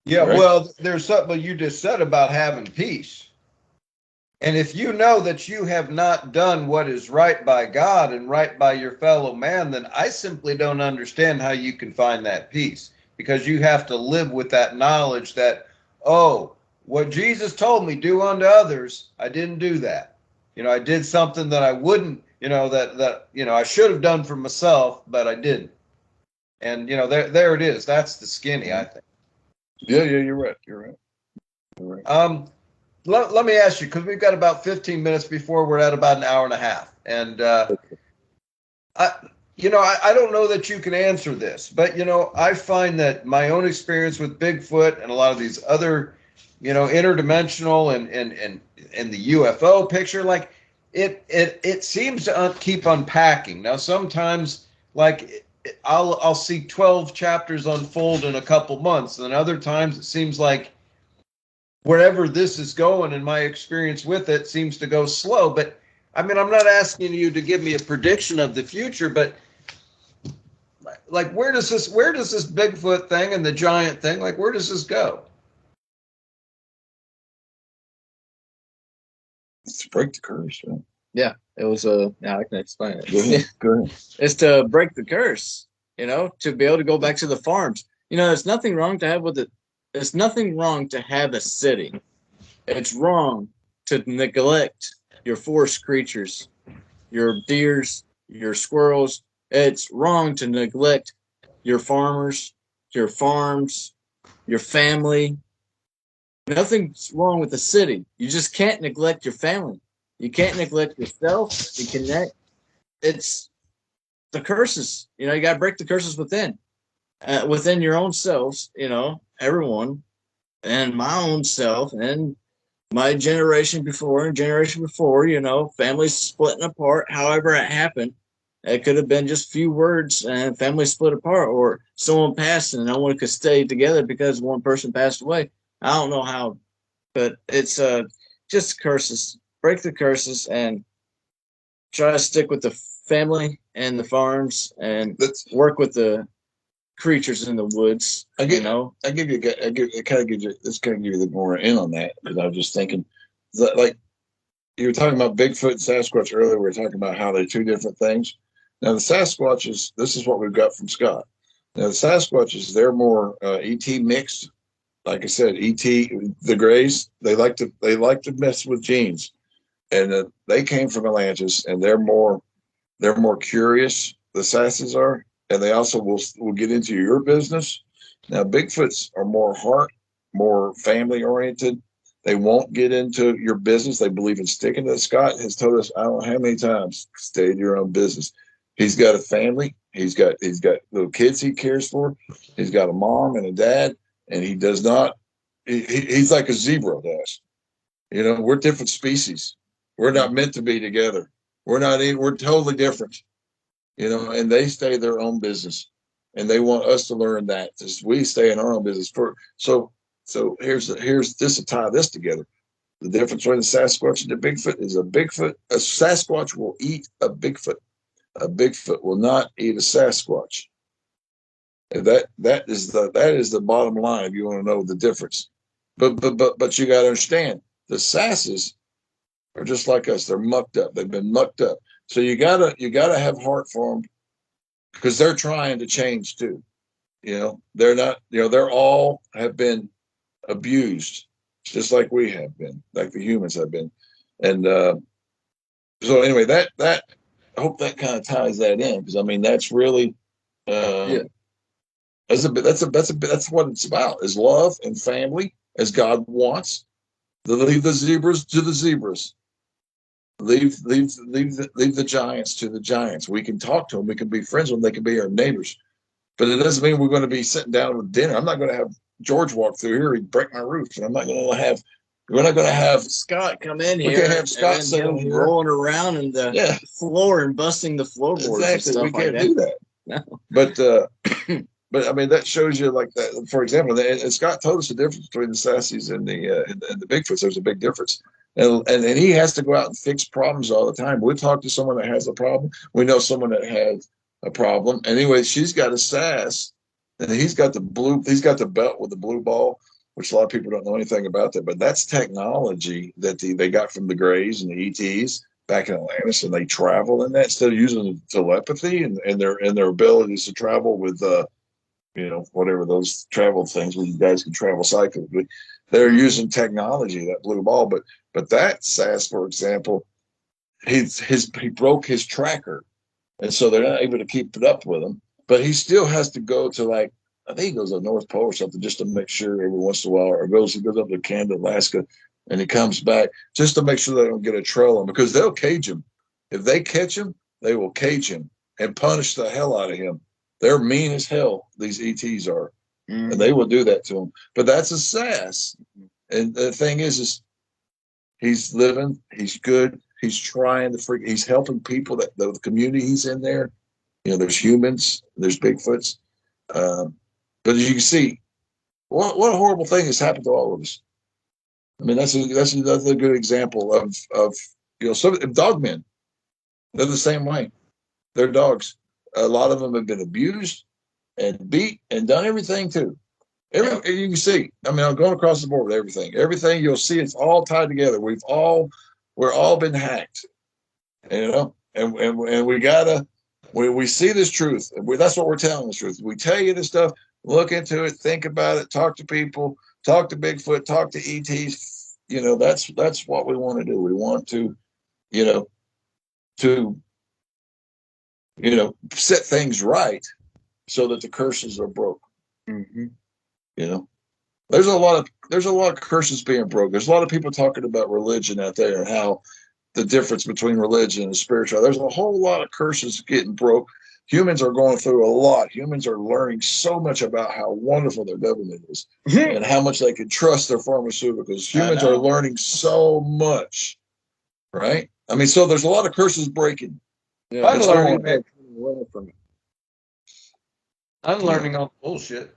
Yeah, right? well, there's something you just said about having peace. And if you know that you have not done what is right by God and right by your fellow man, then I simply don't understand how you can find that peace, because you have to live with that knowledge that, oh, what Jesus told me, do unto others, I didn't do that. I did something that I wouldn't, that I should have done for myself, but I didn't. And, there it is. That's the skinny, I think. Yeah, you're right. You're right. Let me ask you, because we've got about 15 minutes before we're at about an hour and a half. And, I don't know that you can answer this, but, I find that my own experience with Bigfoot and a lot of these other, interdimensional and the UFO picture, like it seems to keep unpacking. Now, sometimes like I'll see 12 chapters unfold in a couple months, and other times it seems like wherever this is going, and my experience with it seems to go slow. But I mean, I'm not asking you to give me a prediction of the future, but like where does this Bigfoot thing and the giant thing, like where does this go? It's to break the curse. Yeah, It was now I can explain it. Go ahead. Go ahead. It's to break the curse, to be able to go back to the farms. There's nothing wrong to have with it. There's nothing wrong to have a city. It's wrong to neglect your forest creatures, your deers, your squirrels. It's wrong to neglect your farmers, your farms, your family. Nothing's wrong with the city. You just can't neglect your family. You can't neglect yourself. You connect. It's the curses. You got to break the curses within your own selves. Everyone, and my own self, and my generation before, families splitting apart. However it happened, it could have been just few words and families split apart, or someone passed and no one could stay together because one person passed away. I don't know how, but it's just curses. Break the curses and try to stick with the family and the farms and work with the creatures in the woods. I kind of give you the more in on that, because I was just thinking that, like, you were talking about Bigfoot and Sasquatch earlier. We were talking about how they're two different things. Now the Sasquatches, this is what we've got from Scott. Now the Sasquatches, they're more ET mixed. Like I said, ET, the Greys, they like to mess with genes, and they came from Atlantis, and they're more curious. The Sasses are, and they also will get into your business. Now Bigfoots are more heart, more family oriented. They won't get into your business. They believe in sticking to it. Scott has told us, I don't know how many times, stay in your own business. He's got a family. He's got little kids he cares for. He's got a mom and a dad, and he does not. He's like a zebra to us. We're different species. We're not meant to be together. We're totally different. And they stay their own business, and they want us to learn that as we stay in our own business. So here's this to tie this together. The difference between the Sasquatch and the Bigfoot is a Sasquatch will eat a Bigfoot. A Bigfoot will not eat a Sasquatch. And that is the bottom line if you want to know the difference. But you got to understand, the Sasses are just like us. They're mucked up. They've been mucked up. So you gotta have heart for them, because they're trying to change too. They're not. They're all have been abused, just like we have been, like the humans have been. And so anyway, that I hope that kind of ties that in, because I mean that's really that's what it's about, is love and family, as God wants. Leave the zebras to the zebras. Leave the giants to the giants. We can talk to them. We can be friends with them. They can be our neighbors. But it doesn't mean we're going to be sitting down with dinner. I'm not going to have George walk through here. He'd break my roof. And we're not going to have Scott come in here. We can have Scott sitting here rolling around in the floor and busting the floorboards. Exactly. And stuff we can't like do that. No. But I mean, that shows you, like that. For example, and Scott told us the difference between the Sassies and the Bigfoots. There's a big difference. And he has to go out and fix problems all the time. We talk to someone that has a problem. We know someone that has a problem. Anyway, she's got a sass, and he's got the belt with the blue ball, which a lot of people don't know anything about that. But that's technology that they got from the Greys and the ETs back in Atlantis, and they travel in that instead of using telepathy and their abilities to travel with whatever those travel things where you guys can travel psychically. They're using technology, that blue ball. But that sass, for example, he broke his tracker, and so they're not able to keep it up with him. But he still has to go to, like, I think he goes to the North Pole or something, just to make sure every once in a while, or he goes up to Canada, Alaska, and he comes back just to make sure they don't get a trail on him, because they'll cage him. If they catch him, they will cage him and punish the hell out of him. They're mean as hell, these ETs are. And they will do that to him. But that's a sass. And the thing is he's living, he's good, he's trying to he's helping people, that the community he's in there. There's humans, there's Bigfoots. But as you can see, what a horrible thing has happened to all of us. I mean, that's another good example of some dogmen. They're the same way. They're dogs. A lot of them have been abused and beat and done everything too. You can see. I mean, I'm going across the board with everything. Everything you'll see, it's all tied together. We're all been hacked, You know, and we see this truth. That's what we're telling the truth. We tell you this stuff. Look into it. Think about it. Talk to people. Talk to Bigfoot. Talk to ETs. You know, that's what we want to do. We want to, you know, to set things right so that the curses are broke. Mm-hmm. You know, there's a lot of curses being broke. There's a lot of people talking about religion out there and how the difference between religion and spiritual. There's a whole lot of curses getting broke. Humans are going through a lot. Humans are learning so much about how wonderful their government is and how much they can trust their pharmaceuticals. Humans are learning so much, right? I mean, so there's a lot of curses breaking. Yeah, I'm learning, man. from it. I'm learning all the bullshit.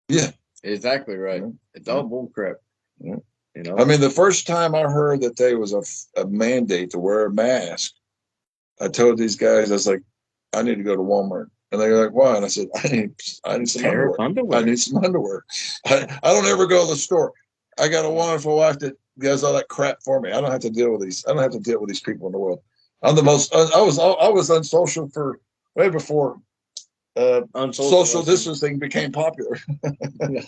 Yeah, exactly right. Yeah. It's all bullcrap. Yeah. You know, I mean, the first time I heard that there was a mandate to wear a mask, I told these guys, I was like, I need to go to Walmart. And they were like, why? And I said, I need some underwear. I need some underwear. I don't ever go to the store. I got a wonderful wife that does all that crap for me. I don't have to deal with these. I don't have to deal with these people in the world. I'm the most. I was unsocial for way before social distancing became popular.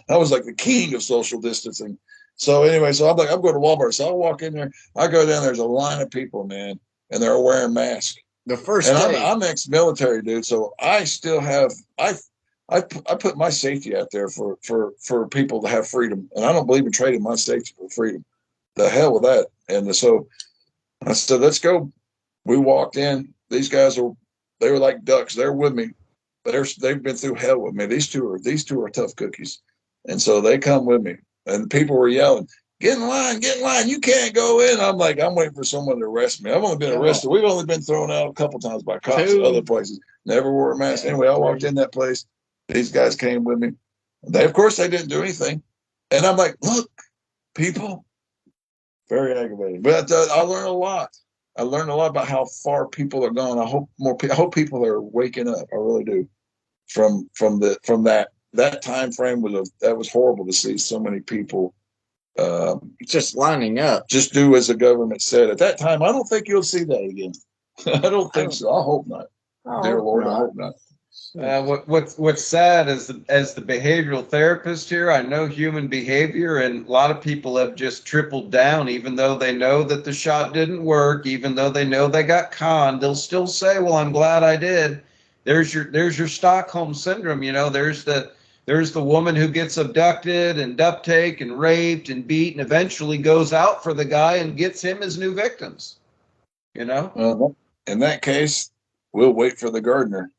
I was like the king of social distancing. So anyway, so I'm like, I'm going to Walmart. So I walk in there. I go down. There's a line of people, man, and they're wearing masks. The first and day. I'm ex-military, dude. So I still have I put my safety out there for people to have freedom, and I don't believe in trading my safety for freedom. The hell with that. And so I said, let's go. We walked in. These guys they were like ducks. They're with me. They've been through hell with me. These two are tough cookies, and so they come with me. And people were yelling, "Get in line! Get in line! You can't go in!" I'm like, I'm waiting for someone to arrest me. I've only been arrested. We've only been thrown out a couple times by cops at other places. Never wore a mask. Anyway, I walked in that place. These guys came with me. Of course, they didn't do anything. And I'm like, look, people, very aggravating. But I learned a lot. I learned a lot about how far people are gone. I hope people are waking up. I really do. From that time frame that was horrible to see so many people just lining up. Just do as the government said. At that time, I don't think you'll see that again. I don't think so. I hope not. Dear Lord, I hope not. What's sad is as the behavioral therapist here, I know human behavior, and a lot of people have just tripled down, even though they know that the shot didn't work, even though they know they got conned. They'll still say, "Well, I'm glad I did." There's your Stockholm syndrome. You know, there's the woman who gets abducted and duct taped and raped and beat, and eventually goes out for the guy and gets him as new victims. You know. In that case, we'll wait for the gardener.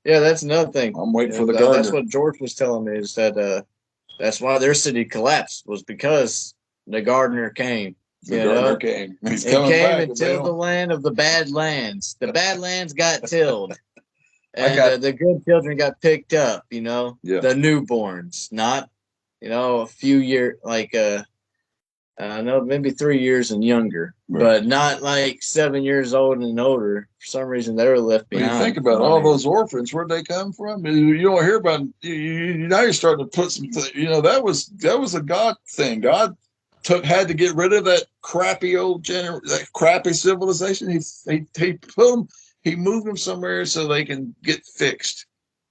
Yeah, that's another thing. I'm waiting for the gardener. That's what George was telling me, is that that's why their city collapsed, was because the gardener came. The gardener came. He's coming back. And tilled the land of the Badlands. The Badlands got tilled. And the good children got picked up, you know, the newborns, not, you know, a few years, like, no, maybe 3 years and younger, but not like 7 years old and older. For some reason, they were left behind. When you think about all those orphans, where'd they come from? You don't hear about. Now you're starting to put some. That was a God thing. God had to get rid of that crappy that crappy civilization. He put them. He moved them somewhere so they can get fixed.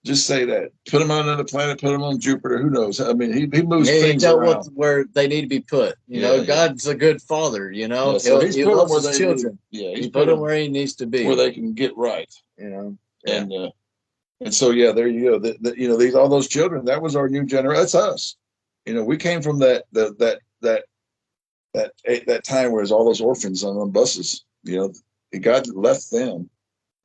Just say that. Put them on another planet. Put them on Jupiter. Who knows? I mean, he moves things around. Where they need to be put. You know, God's a good father. You know, yeah, so he loves his children. He's put them where he needs to be, where they can get right. You know, and so there you go. All those children. That was our new generation. That's us. You know, we came from that time where there's all those orphans on buses. You know, God left them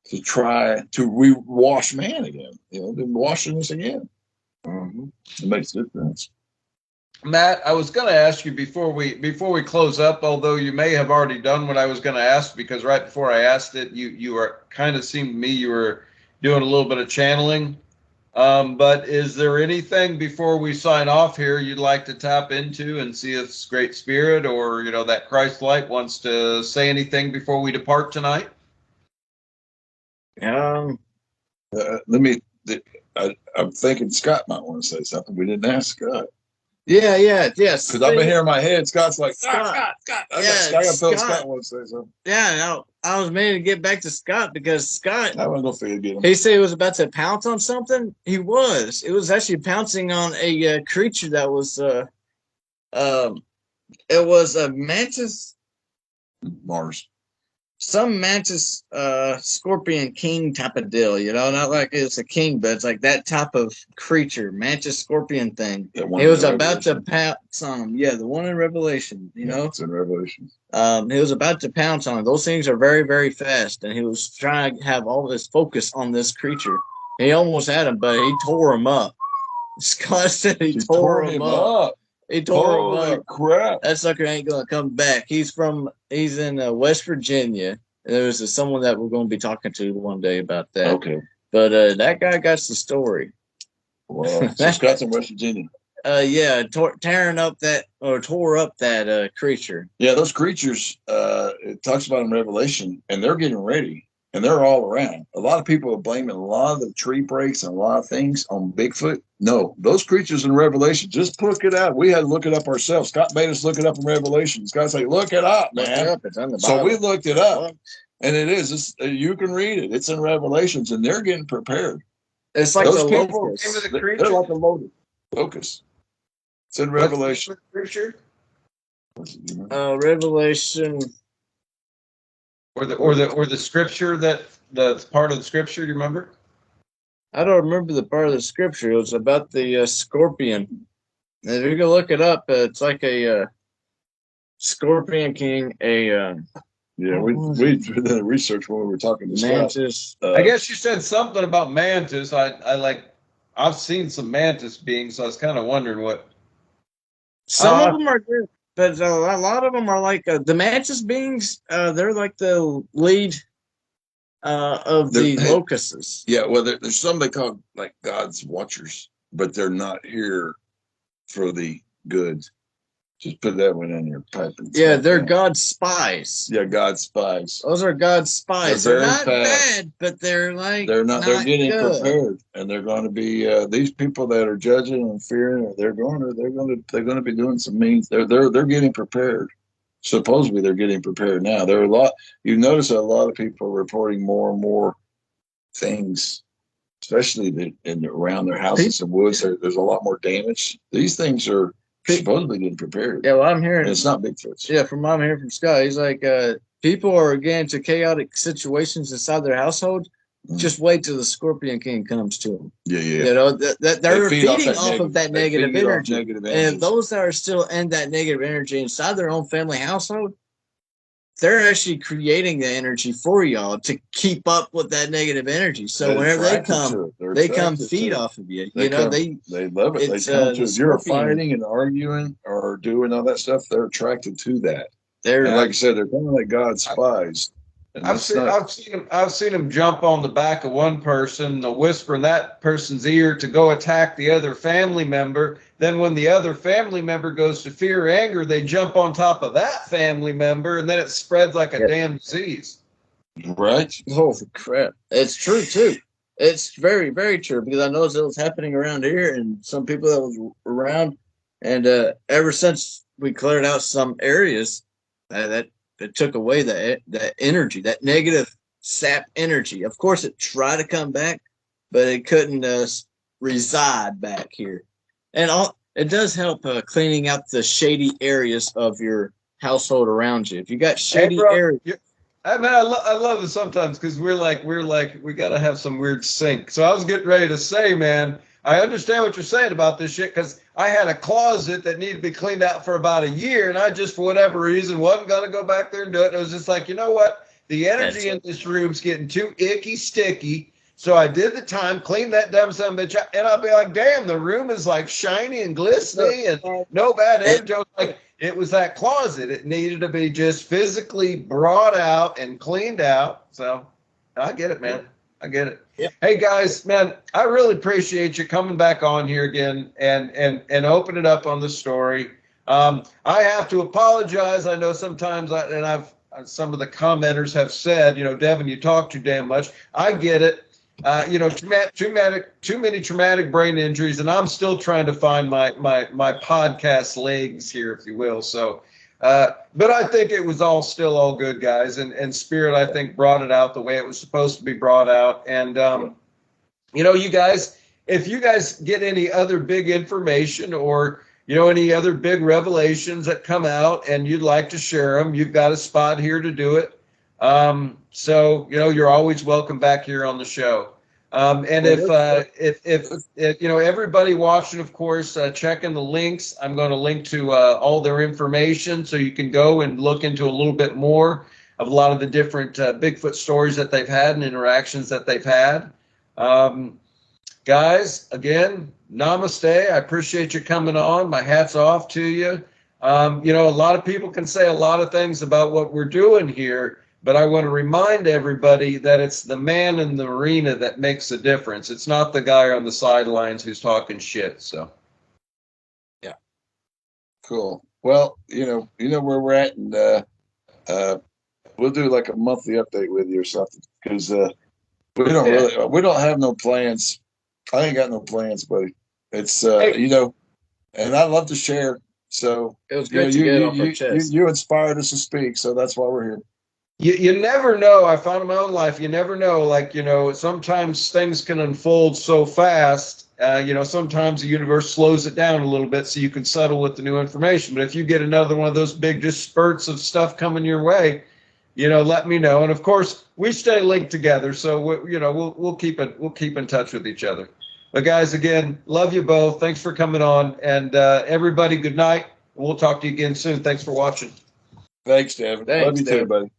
to try to wash man again. You know, they're washing us again. It makes a difference. Matt, I was going to ask you before we close up, although you may have already done what I was going to ask, because right before I asked it, you were kind of seemed to me you were doing a little bit of channeling. But is there anything before we sign off here you'd like to tap into and see if Great Spirit or that Christ light wants to say anything before we depart tonight? I'm thinking Scott might want to say something. We didn't ask Scott. Yeah. Because I've been hearing in my head, Scott's like, Scott. Scott. Yeah, I got to tell Scott. Scott what to say something. Yeah, I was meaning to get back to Scott because Scott, I wasn't going to forget him. he said he was about to pounce on something. He was. It was actually pouncing on a creature that was, it was a mantis, Mars. some mantis, scorpion king type of deal, you know, not like it's a king, but it's like that type of creature, mantis scorpion thing. He was about to pounce on him. Yeah, the one in Revelation, you know? It's in Revelation. He was about to pounce on him. Those things are very, very fast, and he was trying to have all his focus on this creature. He almost had him, but he tore him up. Scott said he tore him up. He tore him up. Holy crap. That sucker ain't gonna come back. He's in West Virginia. There's someone that we're gonna be talking to one day about that. Okay. But that guy got the story. Well, so Scott's in West Virginia. Yeah, tore up that creature. Yeah, those creatures, it talks about in Revelation, and they're getting ready, and they're all around. A lot of people are blaming a lot of the tree breaks and a lot of things on Bigfoot. No, those creatures in Revelation, just look it up. We had to look it up ourselves. Scott made us look it up in Revelation. Scott's like, look it up, man. Look it up. It's on the So Bible. we looked it up, and it is. You can read it. It's in Revelations, and they're getting prepared. It's like Those the people, locust. they're like a loaded locust. It's in Revelation. Creature? Revelation. Or the scripture that's part of the scripture, do you remember? I don't remember the part of the scripture. It was about the scorpion. If you can look it up, it's like a scorpion king, Yeah, we did the research when we were talking to mantis. I guess you said something about mantis. I've seen some mantis beings, so I was kind of wondering what. Some of them are good, but a lot of them are like the mantis beings. They're like the lead of the locusts. Yeah, well, there's some they call like God's watchers, but they're not here for the good. Just put that one in your pipe. Yeah, they're God's spies. Yeah, God's spies. Those are God's spies. They're They're very not fast. bad, but they're like They're not. They're getting good. prepared, and they're going to be these people that are judging and fearing. They're going to be doing some means. They're getting prepared. Supposedly, they're getting prepared now. There are a lot. You notice that a lot of people are reporting more and more things, especially around their houses and woods. There's a lot more damage. These things are supposedly getting prepared. Yeah, well, I'm hearing And it's not Bigfoots. Yeah, from what I'm hearing from Scott, he's like, people are getting into chaotic situations inside their household. Just wait till the Scorpion King comes to them. Yeah. You know that they're feeding off of that negative energy. And those that are still in that negative energy inside their own family household, they're actually creating the energy for y'all to keep up with that negative energy. So whenever they come feed off of you. They love it. They come to if you're fighting and arguing or doing all that stuff, they're attracted to that. And like I said, they're kind of like God's spies. I've seen him jump on the back of one person, whisper in that person's ear to go attack the other family member. Then when the other family member goes to fear or anger, they jump on top of that family member, and then it spreads like a damn disease. Right? Holy crap. It's true, too. It's very, very true, because I know it was happening around here, and some people that was around, and ever since we cleared out some areas, that took away that energy, that negative sap energy. Of course, it tried to come back, but it couldn't reside back here. And it does help cleaning out the shady areas of your household around you. If you got shady areas. I love it sometimes because we're like we got to have some weird sync. So I was getting ready to say, man, I understand what you're saying about this shit because I had a closet that needed to be cleaned out for about a year, and I just, for whatever reason, wasn't going to go back there and do it. It was just like, you know what? The energy in this room's getting too icky, sticky. So I did the time, cleaned that dumb son of a bitch out, and I'll be like, damn, the room is like shiny and glistening and no bad energy. I was like, it was that closet. It needed to be just physically brought out and cleaned out. So I get it, man. I get it. Yeah. Hey guys, man, I really appreciate you coming back on here again and opening up on the story. I have to apologize. I know sometimes some of the commenters have said, Devon, you talk too damn much. I get it. too many traumatic brain injuries, and I'm still trying to find my podcast legs here, if you will. So, but I think it was still all good, guys, and Spirit, I think, brought it out the way it was supposed to be brought out. And you guys, if you guys get any other big information or any other big revelations that come out and you'd like to share them, you've got a spot here to do it. So you're always welcome back here on the show. And if everybody watching, of course, checking the links, I'm going to link to all their information so you can go and look into a little bit more of a lot of the different Bigfoot stories that they've had and interactions that they've had. Guys, again, namaste. I appreciate you coming on. My hat's off to you. A lot of people can say a lot of things about what we're doing here, but I want to remind everybody that it's the man in the arena that makes a difference. It's not the guy on the sidelines who's talking shit. So, yeah, cool. Well, you know where we're at, and we'll do like a monthly update with you or something, because we don't have no plans. I ain't got no plans, buddy. It's and I love to share. So it was good to get off our chest. You inspired us to speak, so that's why we're here. You never know. I found in my own life, you never know. Like, sometimes things can unfold so fast. Sometimes the universe slows it down a little bit so you can settle with the new information. But if you get another one of those big just spurts of stuff coming your way, let me know. And of course, we stay linked together, so we'll keep in touch with each other. But guys, again, love you both. Thanks for coming on, and everybody, good night. We'll talk to you again soon. Thanks for watching. Thanks, Devon. Love you too, buddy.